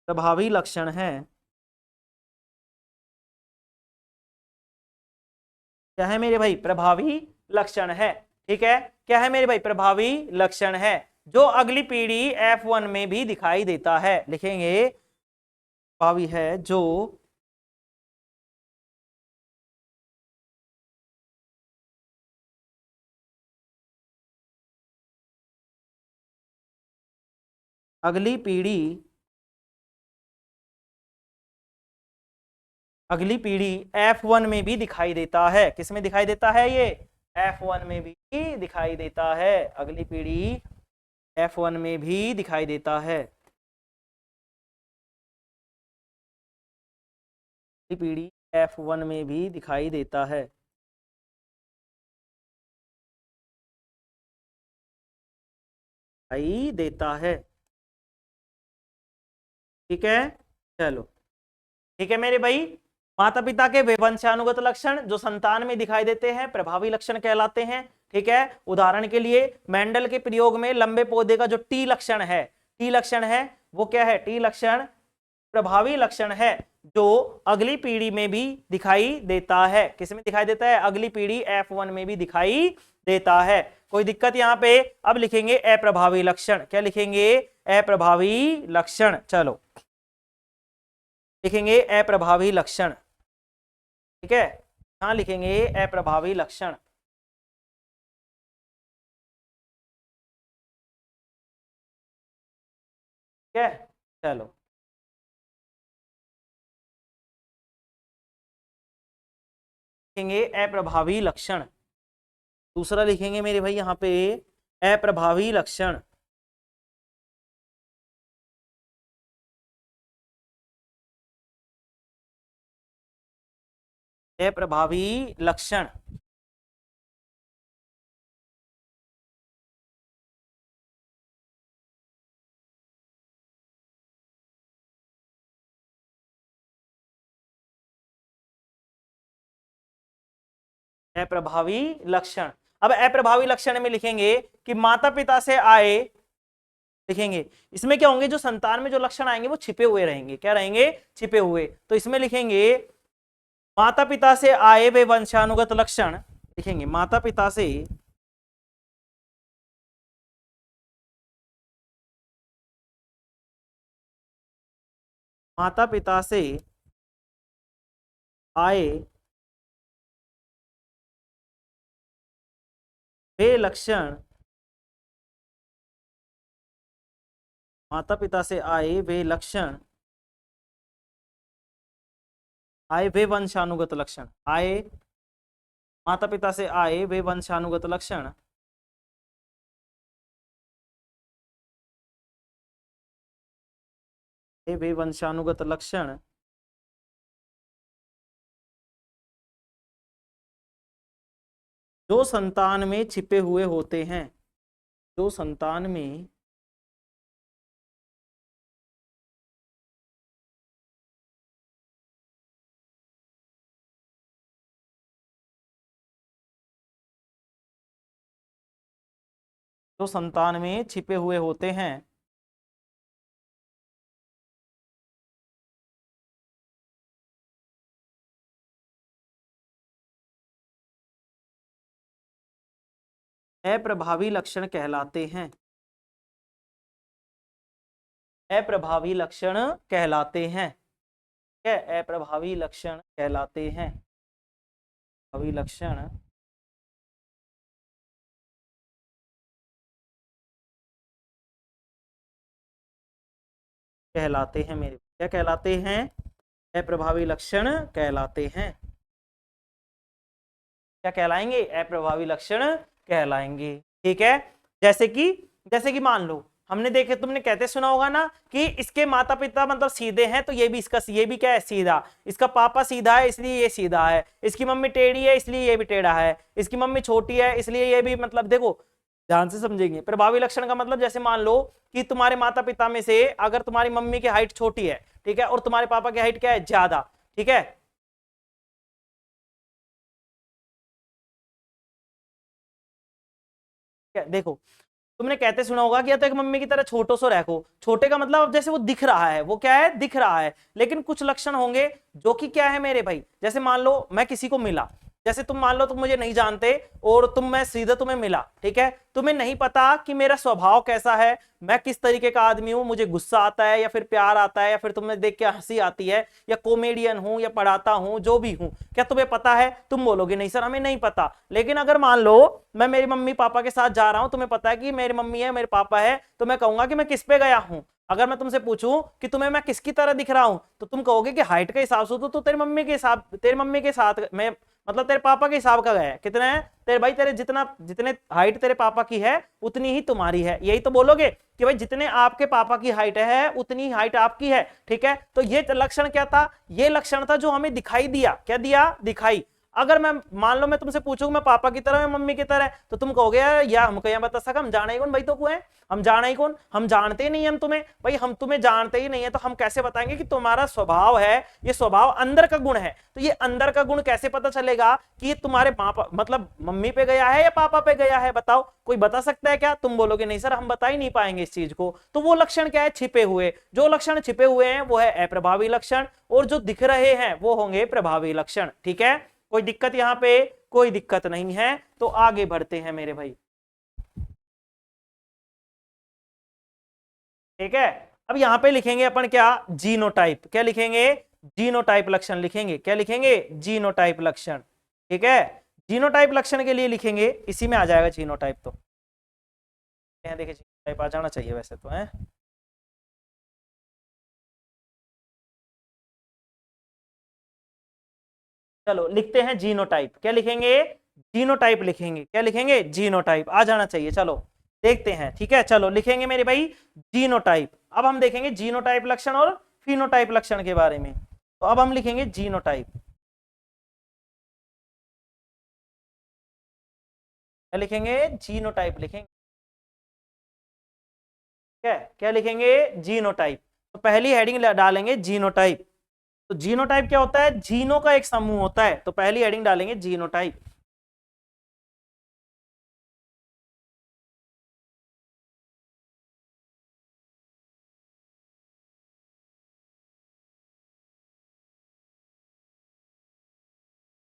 प्रभावी लक्षण है, क्या है मेरे भाई, प्रभावी लक्षण है, ठीक है, क्या है मेरे भाई, प्रभावी लक्षण है, जो अगली पीढ़ी F1 में भी दिखाई देता है, लिखेंगे प्रभावी है जो अगली पीढ़ी F1 में भी दिखाई देता है, किस में दिखाई देता है, ये F1 में भी दिखाई देता है, अगली पीढ़ी F1 में भी दिखाई देता है, अगली पीढ़ी F1 में भी दिखाई देता है, दिखाई देता है, ठीक है, चलो, ठीक है मेरे भाई, माता पिता के वंशानुगत लक्षण जो संतान में दिखाई देते हैं प्रभावी लक्षण कहलाते हैं, ठीक है, उदाहरण के लिए मेंडल के प्रयोग में लंबे पौधे का जो टी लक्षण है, टी लक्षण है वो क्या है, टी लक्षण प्रभावी लक्षण है, जो अगली पीढ़ी में भी दिखाई देता है, किस में दिखाई देता है, अगली पीढ़ी F1 में भी दिखाई देता है, कोई दिक्कत यहां पे, अब लिखेंगे अप्रभावी लक्षण, क्या लिखेंगे, अप्रभावी लक्षण, चलो लिखेंगे अप्रभावी लक्षण, ठीक है, यहां लिखेंगे अप्रभावी लक्षण, ठीक है, चलो लिखेंगे अप्रभावी लक्षण, दूसरा लिखेंगे मेरे भाई यहां पे अप्रभावी लक्षण, अप्रभावी लक्षण, अप्रभावी लक्षण, अब अप्रभावी लक्षण में लिखेंगे कि माता पिता से आए, लिखेंगे इसमें क्या होंगे, जो संतान में जो लक्षण आएंगे वो छिपे हुए रहेंगे, क्या रहेंगे, छिपे हुए, तो इसमें लिखेंगे माता पिता से आए वे वंशानुगत लक्षण, लिखेंगे माता पिता से माता पिता से आए वे लक्षण, माता पिता से आए वे लक्षण, आए वे वंशानुगत लक्षण, आए माता पिता से आए वे वंशानुगत लक्षण, वे वंशानुगत लक्षण जो संतान में छिपे हुए होते हैं, जो संतान में छिपे हुए होते हैं, अप्रभावी लक्षण कहलाते हैं, अप्रभावी लक्षण कहलाते हैं, ठीक है, अप्रभावी लक्षण कहलाते हैं, प्रभावी लक्षण कहलाते हैं मेरे, क्या कहलाते हैं? अप्रभावी लक्षण कहलाते हैं। क्या कहलाएंगे? अप्रभावी लक्षण कहलाएंगे। ठीक है। जैसे कि मान लो हमने देखे, तुमने कहते सुना होगा ना कि इसके माता पिता मतलब सीधे हैं, तो ये भी इसका, ये भी क्या है? सीधा। इसका पापा सीधा है इसलिए ये सीधा है, इसकी मम्मी टेढ़ी है इसलिए ये भी टेढ़ा है, इसकी मम्मी छोटी है इसलिए ये भी, मतलब देखो ध्यान से समझेंगे। प्रभावी लक्षण का मतलब जैसे मान लो कि तुम्हारे माता पिता में से अगर तुम्हारी मम्मी की हाइट छोटी है, ठीक है, और तुम्हारे पापा की हाइट क्या है? ज्यादा, ठीक है, देखो तुमने कहते सुना होगा कि या तो एक मम्मी की तरह छोटो सो रखो। छोटे का मतलब अब जैसे वो दिख रहा है, वो क्या है? दिख रहा है, लेकिन कुछ लक्षण होंगे जो कि क्या है मेरे भाई? जैसे मान लो मैं किसी को मिला, जैसे तुम मान लो तुम मुझे नहीं जानते और मैं सीधे तुम्हें मिला, ठीक है, तुम्हें नहीं पता कि मेरा स्वभाव कैसा है, मैं किस तरीके का आदमी हूं, मुझे गुस्सा आता है या फिर प्यार आता है या फिर तुम्हें देख के हंसी आती है, या कॉमेडियन हूं या पढ़ाता हूं, जो भी हूं, क्या तुम्हें पता है? तुम बोलोगे नहीं सर हमें नहीं पता। लेकिन अगर मान लो मैं मेरी मम्मी पापा के साथ जा रहा हूं, तुम्हें पता है कि मेरी मम्मी है मेरे पापा है, तो मैं कहूंगा कि मैं किस पे गया हूं। अगर मैं तुमसे पूछूं कि तुम्हें मैं किसकी तरह दिख रहा हूं, तो तुम कहोगे कि हाइट के हिसाब से तो तेरी मम्मी के हिसाब, तेरी मम्मी के साथ मैं, मतलब तेरे पापा के हिसाब का गया है। कितना है तेरे भाई? तेरे जितना, जितने हाइट तेरे पापा की है उतनी ही तुम्हारी है, यही तो बोलोगे कि भाई जितने आपके पापा की हाइट है उतनी हाइट आपकी है। ठीक है, तो ये लक्षण क्या था? ये लक्षण था जो हमें दिखाई दिया। क्या दिया? दिखाई। अगर मैं मान लो मैं तुमसे पूछूं मैं पापा की तरह, मैं मम्मी की तरह, तो तुम कहोगे यार हमको यहाँ बता सका, हम जाना ही कौन भाई? तो कुएं हम जाना ही कौन? हम जानते ही नहीं हम तुम्हें भाई, हम तुम्हें जानते ही नहीं है, तो हम कैसे बताएंगे कि तुम्हारा स्वभाव है, ये स्वभाव अंदर का गुण है। तो ये अंदर का गुण कैसे पता चलेगा कि ये तुम्हारे पापा मतलब मम्मी पे गया है या पापा पे गया है? बताओ, कोई बता सकता है क्या? तुम बोलोगे नहीं सर हम बता ही नहीं पाएंगे इस चीज को। तो वो लक्षण क्या है? छिपे हुए। जो लक्षण छिपे हुए हैं वो है अप्रभावी लक्षण, और जो दिख रहे हैं वो होंगे प्रभावी लक्षण। ठीक है, कोई दिक्कत यहां पे? कोई दिक्कत नहीं है। तो आगे बढ़ते हैं मेरे भाई। ठीक है, अब यहां पे लिखेंगे अपन क्या? जीनोटाइप। क्या लिखेंगे? जीनोटाइप लक्षण लिखेंगे। क्या लिखेंगे? जीनोटाइप लक्षण। ठीक है, जीनोटाइप लक्षण के लिए लिखेंगे, इसी में आ जाएगा जीनोटाइप। तो देखिए जीनोटाइप आ जाना चाहिए वैसे तो है। चलो लिखते हैं जीनोटाइप। क्या लिखेंगे? जीनोटाइप लिखेंगे। क्या लिखेंगे? जीनोटाइप। आ जाना चाहिए। चलो देखते हैं। ठीक है, चलो लिखेंगे मेरे भाई जीनोटाइप। अब हम देखेंगे जीनोटाइप लक्षण और फिनोटाइप लक्षण के बारे में। तो अब हम लिखेंगे जीनोटाइप। क्या लिखेंगे? जीनोटाइप लिखेंगे। क्या क्या लिखेंगे? जीनोटाइप। तो पहली हेडिंग डालेंगे जीनोटाइप। तो जीनोटाइप क्या होता है? जीनों का एक समूह होता है, तो पहली हेडिंग डालेंगे जीनोटाइप।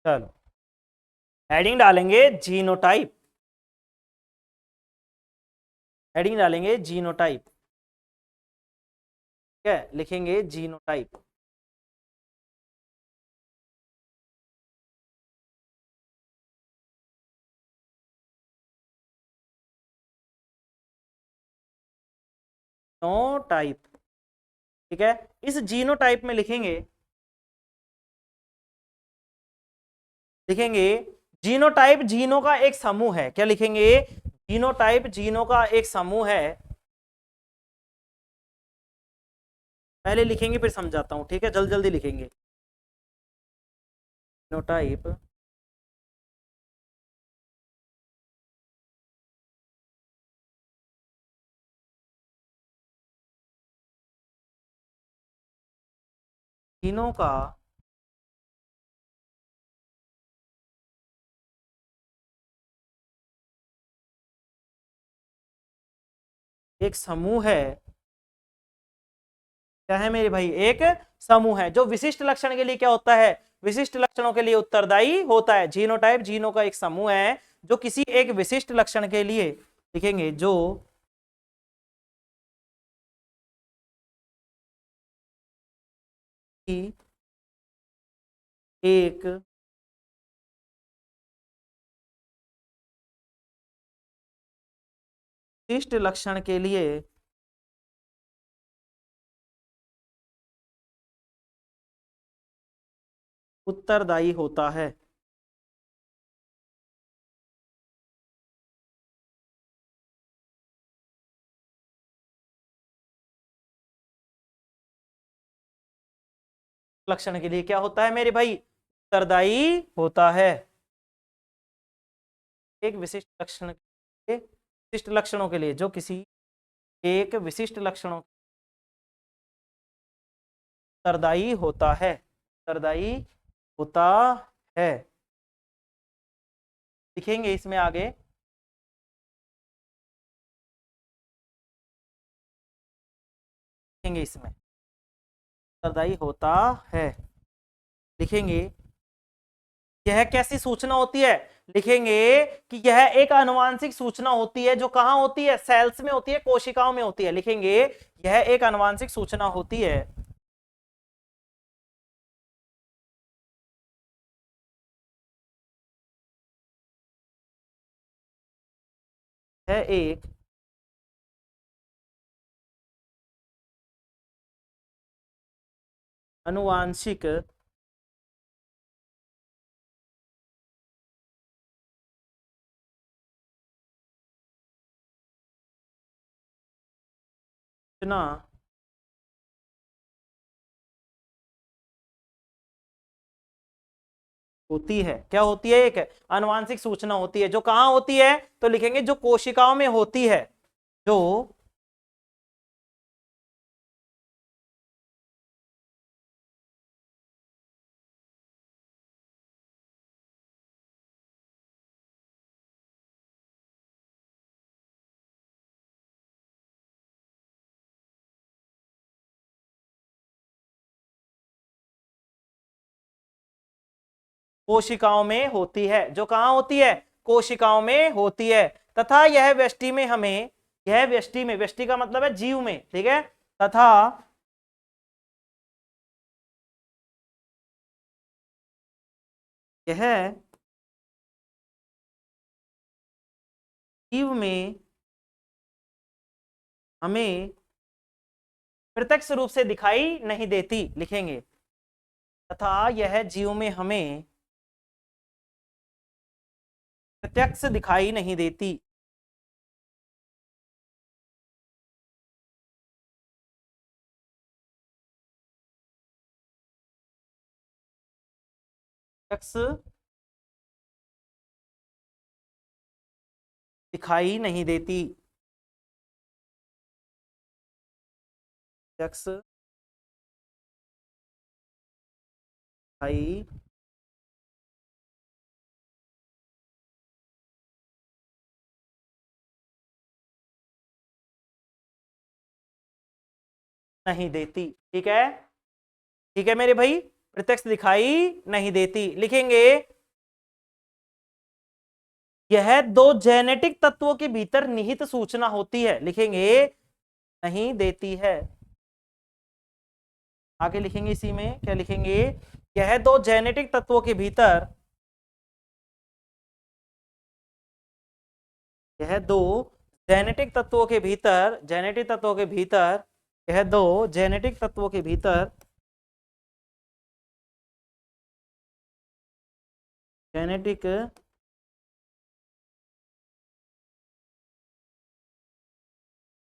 चलो हेडिंग डालेंगे जीनोटाइप। हेडिंग डालेंगे जीनोटाइप। ठीक है, लिखेंगे जीनोटाइप। जीनोटाइप। ठीक है, इस जीनोटाइप में लिखेंगे, लिखेंगे जीनोटाइप जीनों का एक समूह है। क्या लिखेंगे? जीनोटाइप जीनों का एक समूह है। पहले लिखेंगे फिर समझाता हूं। ठीक है, जल्दी जल्दी लिखेंगे। जीनोटाइप जीनों का एक समूह है। क्या है मेरे भाई? एक समूह है जो विशिष्ट लक्षण के लिए क्या होता है? विशिष्ट लक्षणों के लिए उत्तरदायी होता है। जीनोटाइप जीनों का एक समूह है जो किसी एक विशिष्ट लक्षण के लिए, लिखेंगे जो कि एक विशिष्ट लक्षण के लिए उत्तरदायी होता है। लक्षण के लिए क्या होता है मेरे भाई? उत्तरदायी होता है। एक विशिष्ट लक्षण के विशिष्ट लक्षणों के लिए, जो किसी एक विशिष्ट लक्षणों उत्तरदायी होता है, उत्तरदायी होता है। लिखेंगे इसमें आगे, लिखेंगे इसमें उत्तरदायी होता है, लिखेंगे। यह कैसी सूचना होती है? लिखेंगे कि यह एक आनुवांशिक सूचना होती है, जो कहां होती है? सेल्स में होती है, कोशिकाओं में होती है। लिखेंगे यह एक आनुवांशिक सूचना होती है, है एक आनुवांशिक सूचना होती है। क्या होती है? एक आनुवांशिक सूचना होती है, जो कहां होती है? तो लिखेंगे जो कोशिकाओं में होती है, जो कोशिकाओं में होती है, जो कहां होती है? कोशिकाओं में होती है। तथा यह व्यष्टि में हमें, यह व्यष्टि में, व्यष्टि का मतलब है जीव में, ठीक है। तथा यह जीव में हमें प्रत्यक्ष रूप से दिखाई नहीं देती। लिखेंगे तथा यह जीव में हमें प्रत्यक्ष दिखाई नहीं देती। प्रत्यक्ष दिखाई नहीं देती, प्रत्यक्ष दिखाई नहीं देती। ठीक है, ठीक है मेरे भाई, प्रत्यक्ष दिखाई नहीं देती। लिखेंगे यह दो जेनेटिक तत्वों के भीतर निहित सूचना होती है। लिखेंगे नहीं देती है। आगे लिखेंगे इसी में क्या लिखेंगे? यह दो जेनेटिक तत्वों के भीतर, यह दो जेनेटिक तत्वों के भीतर, जेनेटिक तत्वों के भीतर, यह दो जेनेटिक तत्वों के भीतर जेनेटिक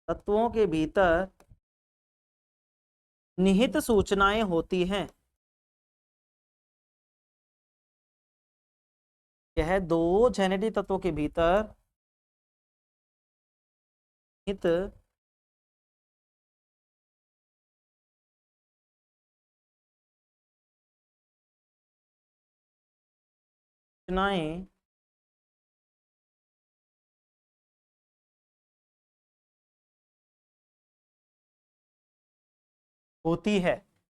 तत्वों के भीतर निहित सूचनाएं होती हैं। यह दो जेनेटिक तत्वों के भीतर निहित सूचनाएं होती है।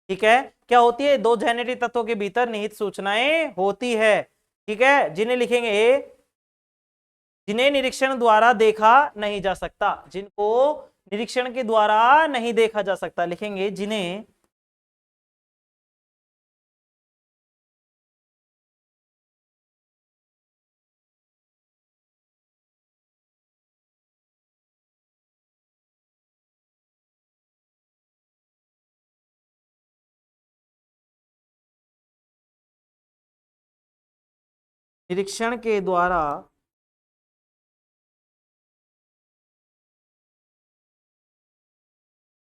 ठीक है, क्या होती है? दो जेनेटिक तत्वों के भीतर निहित सूचनाएं होती है। ठीक है, जिन्हें लिखेंगे, जिन्हें निरीक्षण द्वारा देखा नहीं जा सकता, जिनको निरीक्षण के द्वारा नहीं देखा जा सकता। लिखेंगे जिन्हें निरीक्षण के द्वारा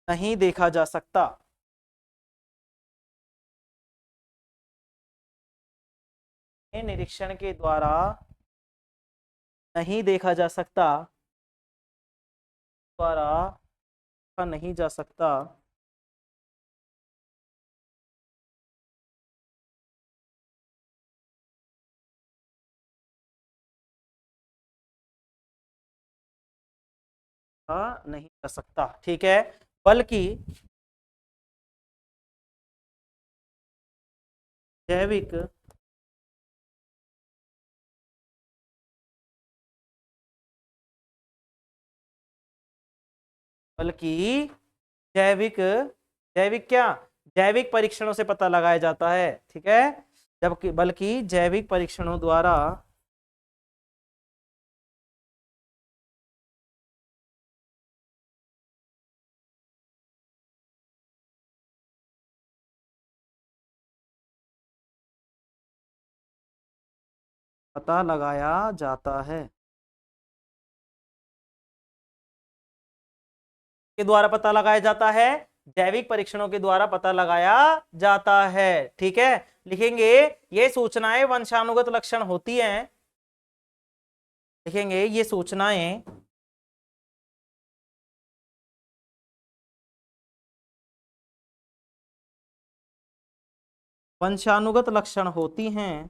नहीं देखा जा सकता। निरीक्षण के द्वारा नहीं देखा जा सकता, द्वारा नहीं जा सकता। नहीं जा सकता, ठीक है। बल्कि जैविक जैविक जैविक क्या, जैविक परीक्षणों से पता लगाया जाता है, ठीक है। जबकि बल्कि जैविक परीक्षणों द्वारा पता लगाया जाता है, के द्वारा पता लगाया जाता है, जैविक परीक्षणों के द्वारा पता लगाया जाता है, ठीक है। लिखेंगे ये सूचनाएं वंशानुगत लक्षण होती हैं, लिखेंगे ये सूचनाएं वंशानुगत लक्षण होती हैं,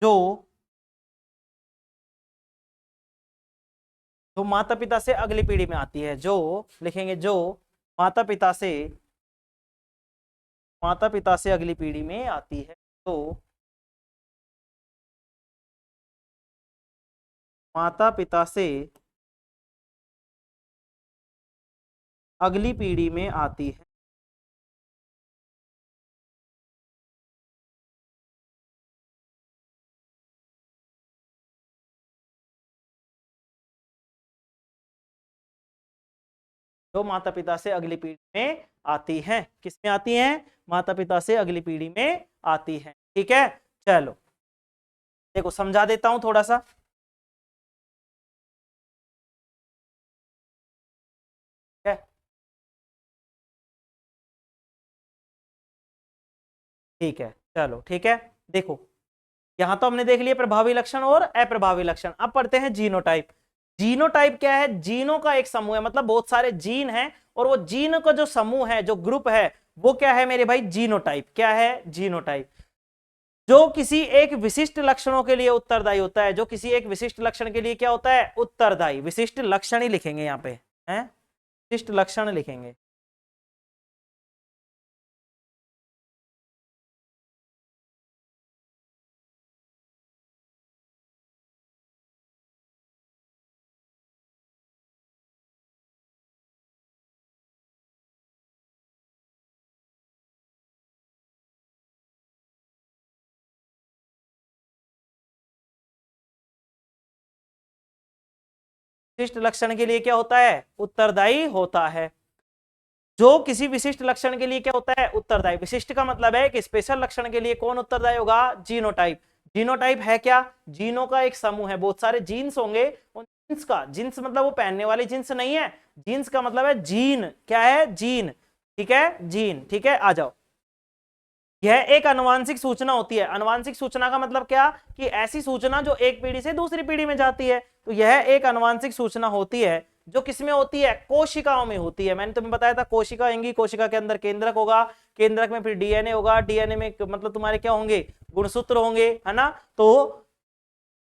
जो माता पिता से अगली पीढ़ी में आती है, जो लिखेंगे जो माता पिता से अगली पीढ़ी में आती है, तो माता पिता से अगली पीढ़ी में आती है। जो माता पिता से अगली पीढ़ी में आती हैं, किस में आती हैं, माता पिता से अगली पीढ़ी में आती हैं, ठीक है। चलो देखो समझा देता हूं थोड़ा सा, ठीक है। ठीक है चलो ठीक है। देखो यहां तो हमने देख लिया प्रभावी लक्षण और अप्रभावी लक्षण, अब पढ़ते हैं जीनोटाइप। जीनोटाइप क्या है, जीनों का एक समूह है, मतलब बहुत सारे जीन हैं और वो जीन का जो समूह है, जो ग्रुप है, वो क्या है मेरे भाई, जीनोटाइप। क्या है, जीनोटाइप। जो किसी एक विशिष्ट लक्षणों के लिए उत्तरदायी होता है, जो किसी एक विशिष्ट लक्षण के लिए क्या होता है, उत्तरदायी। विशिष्ट लक्षण ही लिखेंगे यहाँ पे, हैं, विशिष्ट लक्षण लिखेंगे। विशिष्ट लक्षण के लिए क्या होता है, उत्तरदायी होता है। जो किसी विशिष्ट लक्षण के लिए क्या होता है, उत्तरदायी। विशिष्ट का मतलब है कि स्पेशल लक्षण के लिए कौन उत्तरदायी होगा, जीनोटाइप। जीनोटाइप है क्या, जीनों का एक समूह है, बहुत सारे जीन्स होंगे, उन जीन्स का, जीन्स मतलब वो पहनने वाली जीन्स नहीं है, जीन्स का मतलब है जीन। क्या है, जीन, ठीक है, जीन, ठीक है। आ जाओ, यह एक अनुवांशिक सूचना होती है। अनुवांशिक सूचना का मतलब क्या, कि ऐसी सूचना जो एक पीढ़ी से दूसरी पीढ़ी में जाती है, तो यह एक अनुवांशिक सूचना होती है, जो किसमें होती है, कोशिकाओं में होती है। मैंने तुम्हें बताया था कोशिका होंगी, कोशिका के अंदर केंद्रक होगा, केंद्रक में फिर डीएनए होगा, डीएनए में मतलब तुम्हारे क्या होंगे, गुणसूत्र होंगे, है ना। तो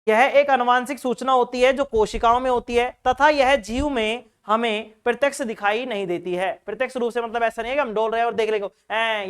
यह एक अनुवांशिक सूचना होती है जो कोशिकाओं में होती है, तथा यह जीव में हमें प्रत्यक्ष दिखाई नहीं देती है। प्रत्यक्ष रूप से मतलब ऐसा नहीं है कि हम डोल रहे हैं और देख लेंगे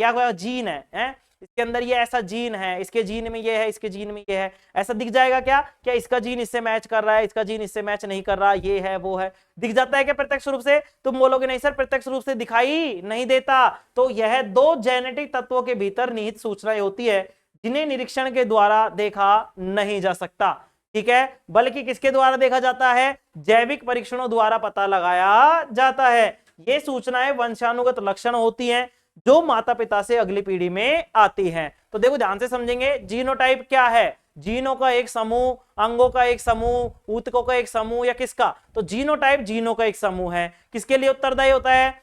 या कोई जीन है, इसके अंदर ये ऐसा जीन है, इसके जीन में ये है, इसके जीन में ये है, ऐसा दिख जाएगा क्या? क्या इसका जीन इससे मैच कर रहा है, इसका जीन इससे मैच नहीं कर रहा, ये है वो है, दिख जाता है क्या प्रत्यक्ष रूप से? तुम बोलोगे नहीं सर प्रत्यक्ष रूप से दिखाई नहीं देता। तो यह दो जेनेटिक तत्वों के भीतर निहित सूचनाएं होती है जिन्हें निरीक्षण के द्वारा देखा नहीं जा सकता, ठीक है, बल्कि किसके द्वारा देखा जाता है? जैविक परीक्षणों द्वारा पता लगाया जाता है। ये सूचनाएं वंशानुगत लक्षण होती हैं जो माता पिता से अगली पीढ़ी में आती हैं। तो देखो ध्यान से समझेंगे, जीनोटाइप क्या है? जीनों का एक समूह, अंगों का एक समूह, ऊतकों का एक समूह, या किसका? तो जीनोटाइप जीनों का एक समूह है। किसके लिए उत्तरदायी होता है?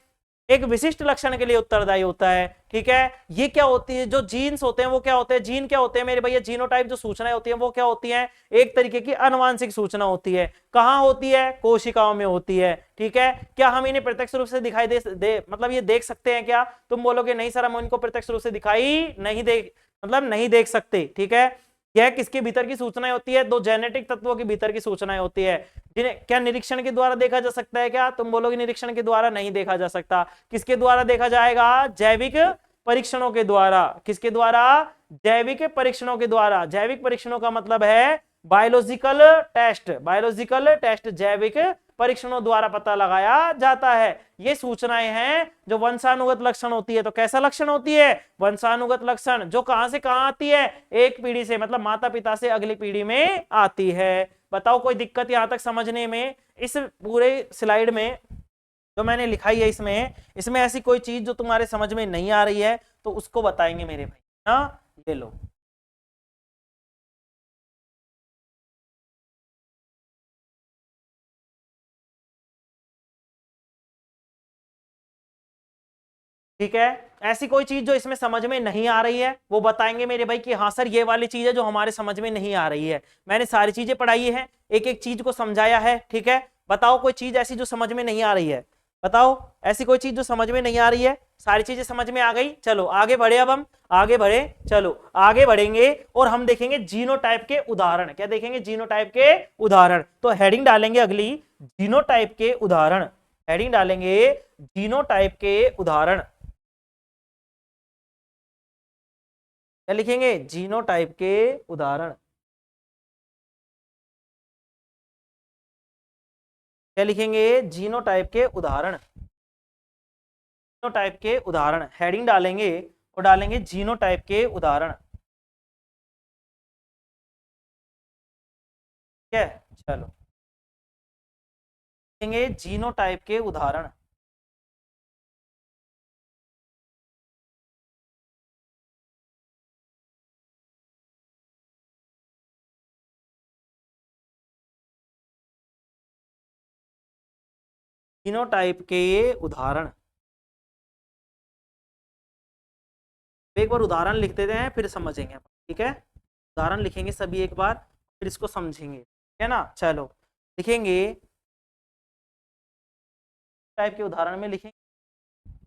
एक विशिष्ट लक्षण के लिए उत्तरदायी होता है, ठीक है। ये क्या होती है? जो जीन्स होते हैं वो क्या होते हैं? जीन क्या होते हैं मेरे भैया? जीनोटाइप जो सूचनाएं होती हैं वो क्या होती हैं? एक तरीके की आनुवांशिक सूचना होती है। कहां होती है? कोशिकाओं में होती है, ठीक है। क्या हम इन्हें प्रत्यक्ष रूप से दिखाई दे मतलब ये देख सकते हैं क्या? तुम बोलोगे नहीं सर हम इनको प्रत्यक्ष रूप से दिखाई नहीं देख मतलब नहीं देख सकते, ठीक है। यह किसके भीतर की सूचनाएं होती है? दो जेनेटिक तत्वों के भीतर की सूचनाएं होती है जिन्हें क्या निरीक्षण के द्वारा देखा जा सकता है क्या? तुम बोलोगे निरीक्षण के द्वारा नहीं देखा जा सकता। किसके द्वारा देखा जाएगा? जैविक परीक्षणों के द्वारा। किसके द्वारा? जैविक परीक्षणों के द्वारा। जैविक परीक्षणों का मतलब है बायोलॉजिकल टेस्ट। बायोलॉजिकल टेस्ट जैविक परीक्षणों द्वारा पता लगाया जाता है। ये सूचनाएं हैं जो वंशानुगत लक्षण होती है। तो कैसा लक्षण होती है? वंशानुगत लक्षण, जो कहां से कहां आती है? एक पीढ़ी से, मतलब माता पिता से अगली पीढ़ी में आती है। बताओ कोई दिक्कत यहां तक समझने में? इस पूरे स्लाइड में जो मैंने लिखाई है इसमें इसमें ऐसी कोई चीज जो तुम्हारे समझ में नहीं आ रही है तो उसको बताएंगे मेरे भाई। हाँ ले लो। ठीक है, ऐसी कोई चीज जो इसमें समझ में नहीं आ रही है वो बताएंगे मेरे भाई कि हाँ सर ये वाली चीज है जो हमारे समझ में नहीं आ रही है। मैंने सारी चीजें पढ़ाई है, एक एक चीज को समझाया है, ठीक है। बताओ कोई चीज ऐसी जो समझ में नहीं आ रही है? बताओ ऐसी कोई चीज जो समझ में नहीं आ रही है? सारी चीजें समझ में आ गई। चलो आगे बढ़े, अब हम आगे बढ़े। चलो आगे बढ़ेंगे और हम देखेंगे जीनोटाइप के उदाहरण। क्या देखेंगे? जीनोटाइप के उदाहरण। तो हेडिंग डालेंगे अगली, जीनोटाइप के उदाहरण। हेडिंग डालेंगे जीनोटाइप के उदाहरण। क्या लिखेंगे? जीनोटाइप के उदाहरण। क्या लिखेंगे? जीनोटाइप के उदाहरण। जीनोटाइप के उदाहरण हेडिंग डालेंगे और डालेंगे जीनोटाइप के उदाहरण। ठीक है, चलो लिखेंगे जीनोटाइप के उदाहरण। जीनोटाइप के उदाहरण। एक बार उदाहरण लिख देते हैं फिर समझेंगे, ठीक है। उदाहरण लिखेंगे सभी एक बार फिर इसको समझेंगे, ठीक है ना। चलो लिखेंगे टाइप के उदाहरण में लिखेंगे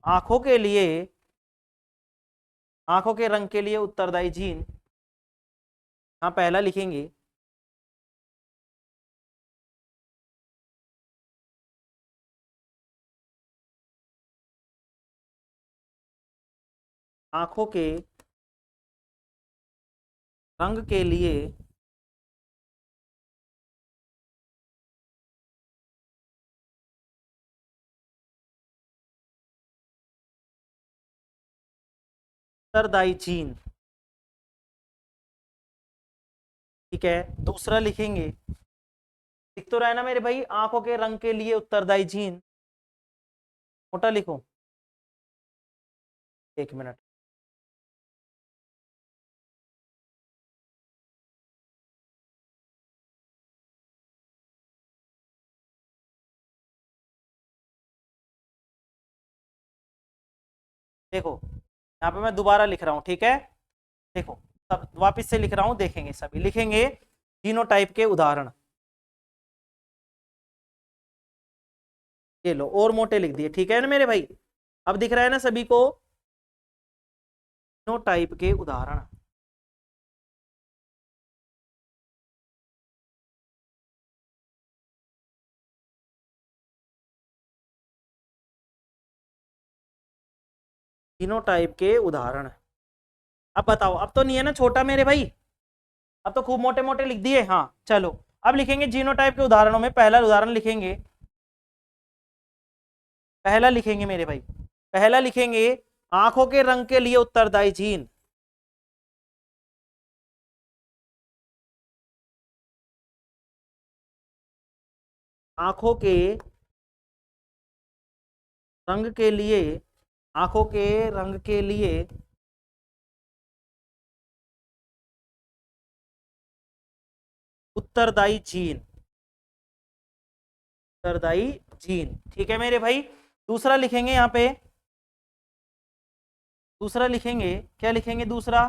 आंखों के लिए, आंखों के रंग के लिए उत्तरदायी जीन। हाँ पहला लिखेंगे आंखों के रंग के लिए उत्तरदायी जीन, ठीक है। दूसरा लिखेंगे, लिख तो रहा है ना मेरे भाई, आंखों के रंग के लिए उत्तरदायी जीन। मोटा लिखो, एक मिनट। देखो यहाँ पे मैं दोबारा लिख रहा हूँ, ठीक है। देखो सब वापिस से लिख रहा हूँ, देखेंगे सभी लिखेंगे जीनोटाइप के उदाहरण। ये लो और मोटे लिख दिए, ठीक है ना मेरे भाई। अब दिख रहा है ना सभी को जीनोटाइप के उदाहरण। जीनोटाइप के उदाहरण। अब बताओ, अब तो नहीं है ना छोटा मेरे भाई, अब तो खूब मोटे मोटे लिख दिए। हाँ चलो, अब लिखेंगे जीनोटाइप के उदाहरणों में। पहला उदाहरण लिखेंगे, पहला लिखेंगे मेरे भाई, पहला लिखेंगे आंखों के रंग के लिए उत्तरदायी जीन। आंखों के रंग के लिए, आंखों के रंग के लिए उत्तरदायी जीन, उत्तरदायी जीन। ठीक है मेरे भाई। दूसरा लिखेंगे यहाँ पे, दूसरा लिखेंगे, क्या लिखेंगे दूसरा?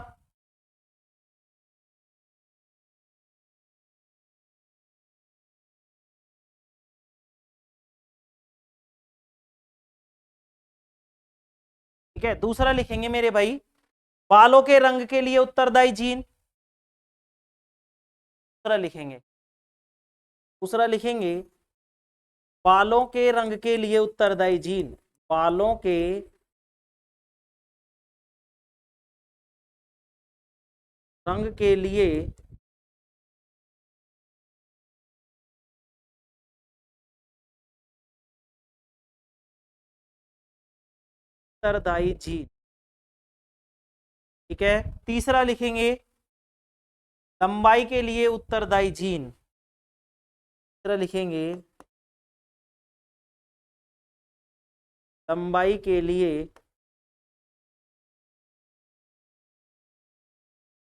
ठीक है, दूसरा लिखेंगे मेरे भाई बालों के रंग के लिए उत्तरदायी जीन। दूसरा लिखेंगे, दूसरा लिखेंगे बालों के रंग के लिए उत्तरदायी जीन, बालों के रंग के लिए उत्तरदायी जीन। ठीक है, तीसरा लिखेंगे लंबाई के लिए उत्तरदायी जीन। तीसरा लिखेंगे लंबाई के लिए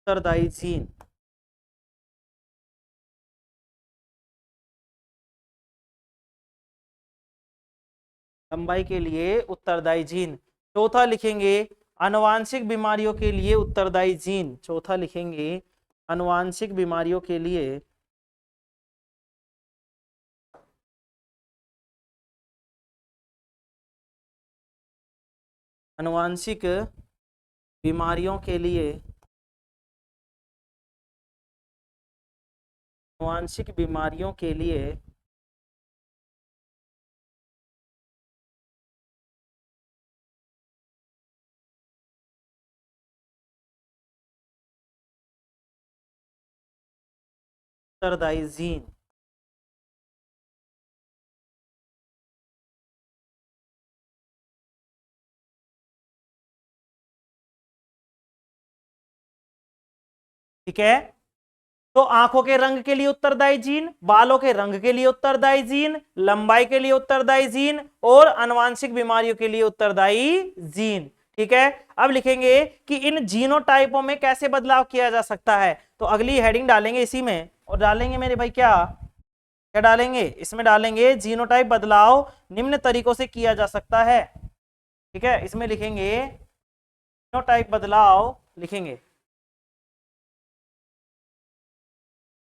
उत्तरदायी जीन। लंबाई के लिए उत्तरदायी जीन। चौथा लिखेंगे आनुवांशिक बीमारियों के लिए उत्तरदायी जीन। चौथा लिखेंगे आनुवांशिक बीमारियों के लिए आनुवांशिक बीमारियों के लिए आनुवांशिक बीमारियों के लिए उत्तरदायी जीन। ठीक है, तो आंखों के रंग के लिए उत्तरदायी जीन, बालों के रंग के लिए उत्तरदायी जीन, लंबाई के लिए उत्तरदायी जीन और आनुवांशिक बीमारियों के लिए उत्तरदायी जीन। ठीक है, अब लिखेंगे कि इन जीनोटाइपों में कैसे बदलाव किया जा सकता है। तो अगली हेडिंग डालेंगे इसी में, और डालेंगे मेरे भाई क्या क्या डालेंगे इसमें? डालेंगे जीनोटाइप बदलाव निम्न तरीकों से किया जा सकता है। ठीक है, इसमें लिखेंगे जीनोटाइप बदलाव, लिखेंगे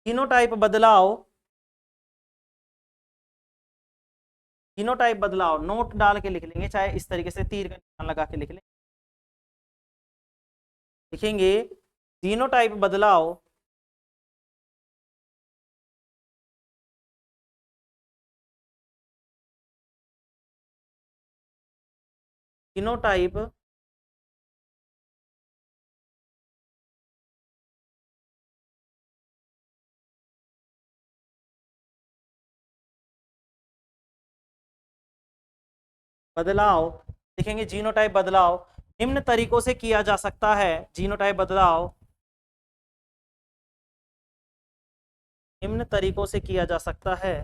जीनोटाइप बदलाव, जीनोटाइप बदलाव नोट डाल के लिख लेंगे, चाहे इस तरीके से तीर का निशान लगा के लिख लें। लिखेंगे जीनोटाइप बदलाव जीनोटाइप बदलाव, लिखेंगे जीनोटाइप बदलाव निम्न तरीकों से किया जा सकता है। जीनोटाइप बदलाव निम्न तरीकों से किया जा सकता है।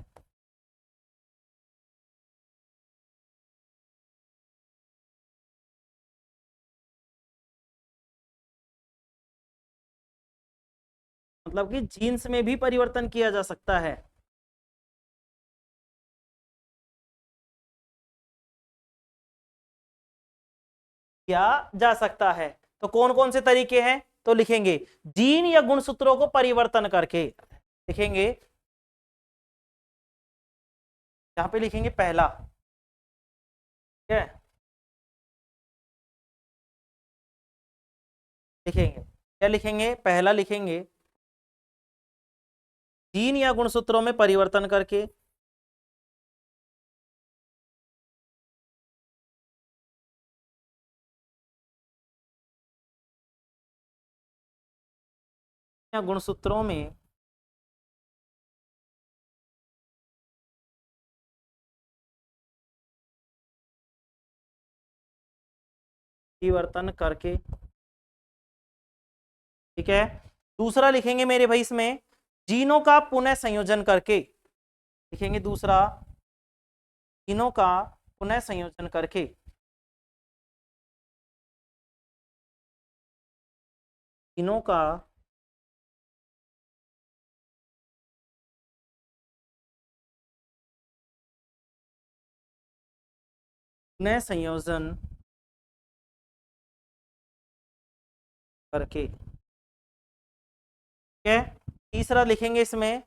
मतलब कि जीन्स में भी परिवर्तन किया जा सकता है, किया जा सकता है। तो कौन कौन से तरीके हैं? तो लिखेंगे जीन या गुणसूत्रों को परिवर्तन करके। लिखेंगे, यहां पे लिखेंगे पहला। ठीक है, लिखेंगे क्या? लिखेंगे पहला, लिखेंगे जीन या गुणसूत्रों में परिवर्तन करके। या गुणसूत्रों में परिवर्तन करके, ठीक है। दूसरा लिखेंगे मेरे भाई इसमें जीनों का पुनः संयोजन करके, लिखेंगे दूसरा जीनों का पुनः संयोजन करके, जीनों का पुनः संयोजन करके, ठीक है। तीसरा लिखेंगे इसमें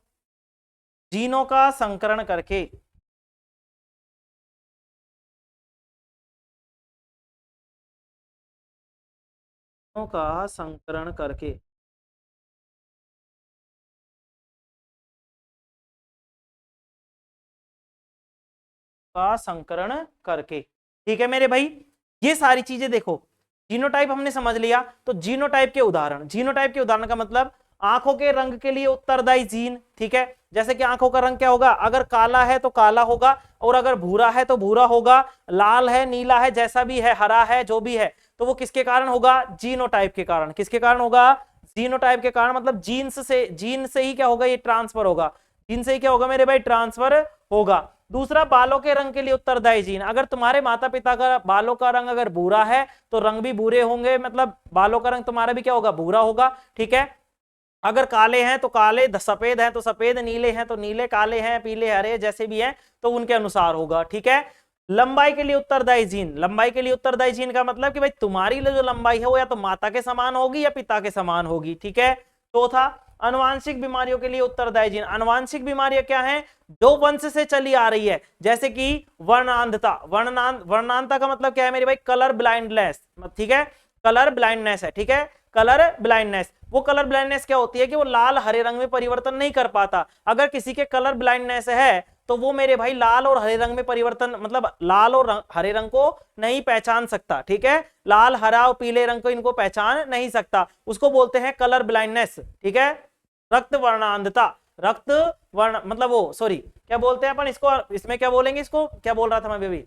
जीनों का संकरण करके, जीनों का संकरण करके, का संकरण करके, ठीक है मेरे भाई। ये सारी चीजें देखो, जीनोटाइप हमने समझ लिया, तो जीनोटाइप के उदाहरण, जीनोटाइप के उदाहरण का मतलब आंखों के रंग के लिए उत्तरदायी जीन, ठीक है। जैसे कि आंखों का रंग क्या होगा, अगर काला है तो काला होगा, और अगर भूरा है तो भूरा होगा, लाल है, नीला है, जैसा भी है, हरा है, जो भी है, तो वो किसके कारण होगा, जीनोटाइप के कारण। किसके कारण होगा, जीनोटाइप के कारण, मतलब जीन से ही क्या होगा, ये ट्रांसफर होगा, जीन से ही क्या होगा मेरे भाई, ट्रांसफर होगा। दूसरा बालों के रंग के लिए उत्तरदायी जीन, अगर तुम्हारे माता पिता का बालों का रंग अगर भूरा है तो रंग भी भूरे होंगे, मतलब बालों का रंग तुम्हारा भी क्या होगा, भूरा होगा, ठीक है। अगर काले हैं तो काले, सफेद हैं तो सफेद, नीले हैं तो नीले, काले हैं, पीले, हरे, जैसे भी हैं तो उनके अनुसार होगा, ठीक है। लंबाई के लिए उत्तरदायी जीन, लंबाई के लिए उत्तरदायी जीन का मतलब कि भाई तुम्हारी जो लंबाई है वो या तो माता के समान होगी या पिता के समान होगी, ठीक है। चौथा अनुवांशिक बीमारियों के लिए उत्तरदायी जीन, अनुवांशिक बीमारियां क्या हैं, जो वंश से चली आ रही है, जैसे कि वर्णांधता, वर्णांधता का मतलब क्या है मेरे भाई, कलर ब्लाइंडनेस, ठीक है, कलर ब्लाइंडनेस है, ठीक है, कलर ब्लाइंडनेस। वो कलर ब्लाइंडनेस क्या होती है कि वो लाल हरे रंग में परिवर्तन नहीं कर पाता। अगर किसी के कलर ब्लाइंडनेस है तो वो मेरे भाई लाल और हरे रंग में परिवर्तन, मतलब लाल और हरे रंग को नहीं पहचान सकता, ठीक है, लाल, हरा और पीले रंग को इनको पहचान नहीं सकता, उसको बोलते हैं कलर ब्लाइंडनेस, ठीक है। रक्त वर्णांधता, रक्त वर्ण मतलब वो सॉरी क्या बोलते हैं अपन इसको, इसमें क्या बोलेंगे, इसको क्या बोल रहा था मैं अभी,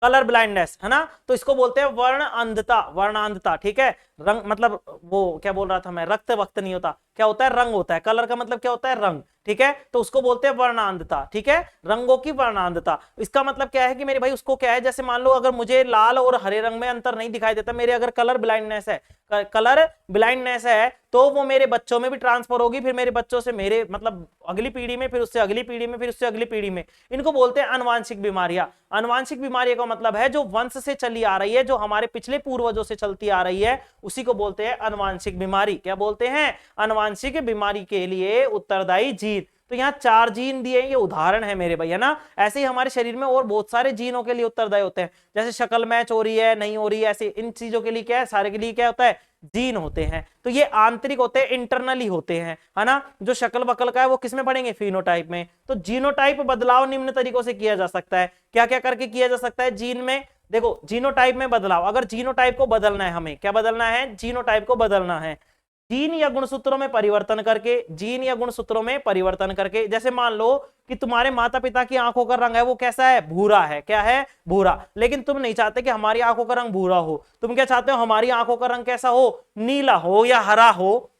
कलर ब्लाइंडनेस, है ना, तो इसको बोलते हैं वर्ण अंधता, वर्णांधता, ठीक है। रंग मतलब वो क्या बोल रहा था मैं, रक्त वक्त नहीं होता, क्या होता है, रंग होता है, कलर का मतलब क्या होता है, रंग, ठीक है, तो उसको बोलते हैं वर्णांधता, ठीक है, रंगों की वर्णांधता। इसका मतलब क्या है कि मेरे भाई उसको क्या है, जैसे मान लो अगर मुझे लाल और हरे रंग में अंतर नहीं दिखाई देता, मेरे अगर कलर ब्लाइंडनेस है, कलर ब्लाइंडनेस है, तो वो मेरे बच्चों में भी ट्रांसफर होगी, फिर मेरे बच्चों से मेरे मतलब अगली पीढ़ी में, फिर उससे अगली पीढ़ी में, फिर उससे अगली पीढ़ी में, इनको बोलते हैं अनुवांशिक बीमारियां। अनुवांशिक बीमारियों का मतलब है जो वंश से चली आ रही है, जो हमारे पिछले पूर्वजों से चलती आ रही है, उसी को बोलते हैं अनुवांशिक बीमारी। क्या बोलते हैं, अनुवांशिक बीमारी के लिए उत्तरदायी जीन। तो यहाँ 4 जीन दिए, ये उदाहरण है मेरे भाई, है ना। ऐसे ही हमारे शरीर में और बहुत सारे जीनों के लिए उत्तरदायी होते हैं, जैसे शक्ल मैच हो रही है नहीं हो रही है, ऐसे इन चीजों के लिए क्या है, सारे के लिए क्या होता है, जीन होते हैं। तो ये आंतरिक होते हैं, इंटरनली होते हैं, है ना। जो शक्ल वकल का है वो किसमें पढ़ेंगे, फिनोटाइप में। तो जीनोटाइप बदलाव निम्न तरीकों से किया जा सकता है, क्या क्या करके किया जा सकता है जीन में, देखो जीनोटाइप में बदलाव, अगर जीनोटाइप को बदलना है, हमें क्या बदलना है, जीनोटाइप को बदलना है, जीन या गुणसूत्रों में परिवर्तन करके, जीन या गुणसूत्रों में परिवर्तन करके। जैसे मान लो कि तुम्हारे माता पिता की आंखों का रंग है वो कैसा है, भूरा है, क्या है, भूरा, लेकिन तुम नहीं चाहते कि हमारी आंखों का रंग भूरा हो, तुम क्या चाहते हो, हमारी आंखों का रंग कैसा हो, नीला हो या हरा हो,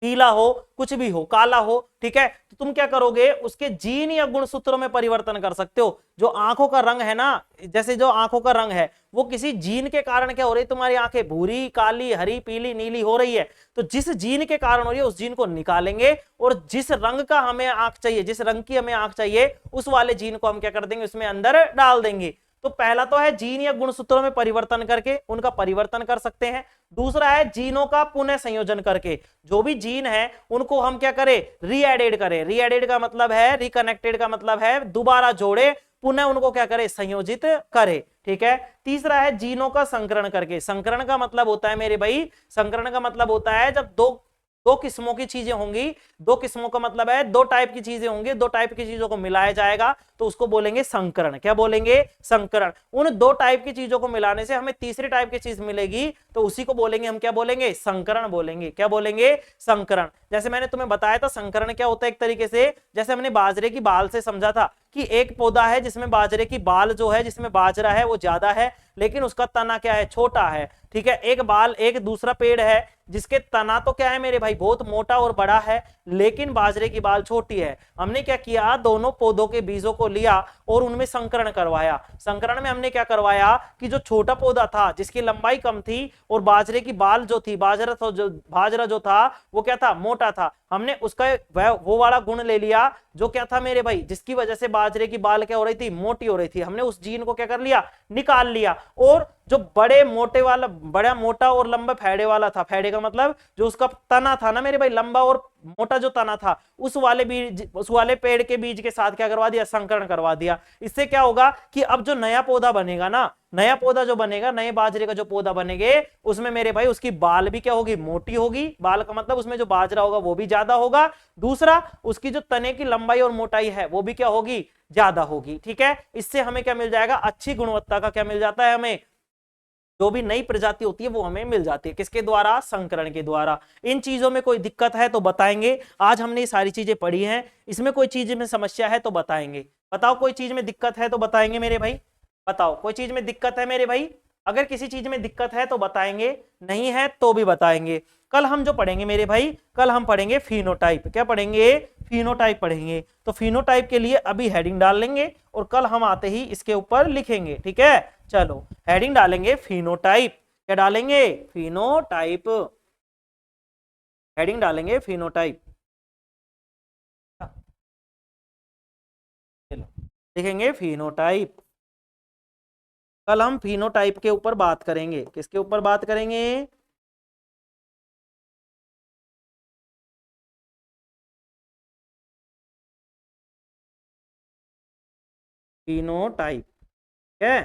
पीला हो, कुछ भी हो, काला हो, ठीक है। तो तुम क्या करोगे, उसके जीन या गुणसूत्रों में परिवर्तन कर सकते हो। जो आंखों का रंग है ना, जैसे जो आंखों का रंग है वो किसी जीन के कारण क्या हो रही है, तुम्हारी आंखें भूरी, काली, हरी, पीली, नीली हो रही है, तो जिस जीन के कारण हो रही है उस जीन को निकालेंगे, और जिस रंग का हमें आंख चाहिए, जिस रंग की हमें आंख चाहिए, उस वाले जीन को हम क्या कर देंगे, उसमें अंदर डाल देंगे। तो पहला तो है जीन या गुणसूत्रों में परिवर्तन करके उनका परिवर्तन कर सकते हैं। दूसरा है जीनों का पुनः संयोजन करके, जो भी जीन है उनको हम क्या करें, रीएडेड करें। रीएडेड का मतलब है, रिकनेक्टेड का मतलब है दोबारा जोड़े, पुनः उनको क्या करें, संयोजित करें, ठीक है। तीसरा है जीनों का संकरण करके। संकरण का मतलब होता है मेरे भाई, संकरण का मतलब होता है जब दो दो किस्मों की चीजें होंगी। दो किस्मों का मतलब है दो टाइप की चीजें होंगी, दो टाइप की चीजों को मिलाया जाएगा तो उसको बोलेंगे संकरण। क्या बोलेंगे? संकरण। उन दो टाइप की चीजों को मिलाने से हमें तीसरी टाइप की चीज मिलेगी तो उसी को बोलेंगे हम, क्या बोलेंगे? संकरण बोलेंगे। क्या बोलेंगे? संकरण। जैसे मैंने तुम्हें बताया था संकरण क्या होता है एक तरीके से, जैसे हमने बाजरे की बाल से समझा था कि एक पौधा है जिसमें बाजरे की बाल जो है, जिसमें बाजरा है वो ज्यादा है लेकिन उसका तना क्या है? छोटा है। ठीक है, एक बाल, एक दूसरा पेड़ है जिसके तना तो क्या है मेरे भाई? बहुत मोटा और बड़ा है लेकिन बाजरे की बाल छोटी है। हमने क्या किया? दोनों पौधों के बीजों को लिया और उनमें संकरण करवाया। संकरण में हमने क्या करवाया कि जो छोटा पौधा था जिसकी लंबाई कम थी और बाजरे की बाल जो थी, बाजरा जो था वो क्या था? मोटा था। हमने उसका वो वाला गुण ले लिया जो क्या था मेरे भाई? जिसकी वजह से बाजरे की बाल क्या हो रही थी? मोटी हो रही थी। हमने उस जीन को क्या कर लिया? निकाल लिया। और जो बड़े मोटे वाला, बड़ा मोटा और लंबा फैड़े वाला था, फैड़े का मतलब जो उसका तना था ना मेरे भाई, लंबा और मोटा जो तना था, उस वाले बीज, उस वाले पेड़ के बीज के साथ क्या करवा दिया? संकरण करवा दिया। इससे क्या होगा कि अब जो नया पौधा बनेगा ना, नया पौधा जो बनेगा, नए बाजरे का जो पौधा बनेगे उसमें मेरे भाई उसकी बाल भी क्या होगी? मोटी होगी। बाल का मतलब उसमें जो बाजरा होगा वो भी ज्यादा होगा। दूसरा, उसकी जो तने की लंबाई और मोटाई है वो भी क्या होगी? ज्यादा होगी। ठीक है, इससे हमें क्या मिल जाएगा? अच्छी गुणवत्ता का क्या मिल जाता है हमें? जो भी नई प्रजाति होती है वो हमें मिल जाती है। किसके द्वारा? संकरण के द्वारा। इन चीजों में कोई दिक्कत है तो बताएंगे। आज हमने ये सारी चीजें पढ़ी हैं, इसमें कोई चीज में समस्या है तो बताएंगे। बताओ, कोई चीज में दिक्कत है तो बताएंगे मेरे भाई। बताओ, कोई चीज में दिक्कत है मेरे भाई? अगर किसी चीज में दिक्कत है तो बताएंगे, नहीं है तो भी बताएंगे। कल हम जो पढ़ेंगे मेरे भाई, कल हम पढ़ेंगे फिनोटाइप। क्या पढ़ेंगे? फिनोटाइप पढ़ेंगे। तो फिनोटाइप के लिए अभी हेडिंग डाल लेंगे और कल हम आते ही इसके ऊपर लिखेंगे। ठीक है, चलो हेडिंग डालेंगे फिनोटाइप। क्या डालेंगे? फिनोटाइप। हेडिंग डालेंगे फिनोटाइप। चलो लिखेंगे फिनोटाइप। कल हम फिनोटाइप के ऊपर बात करेंगे। किसके ऊपर बात करेंगे? फिनोटाइप। है,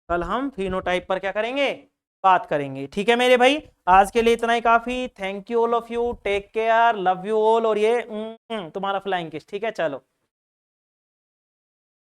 कल हम फिनोटाइप पर क्या करेंगे? बात करेंगे। ठीक है मेरे भाई, आज के लिए इतना ही काफी। Thank you all of you, take care, love you all. और ये तुम्हारा फ्लाइंग किस। ठीक है, चलो।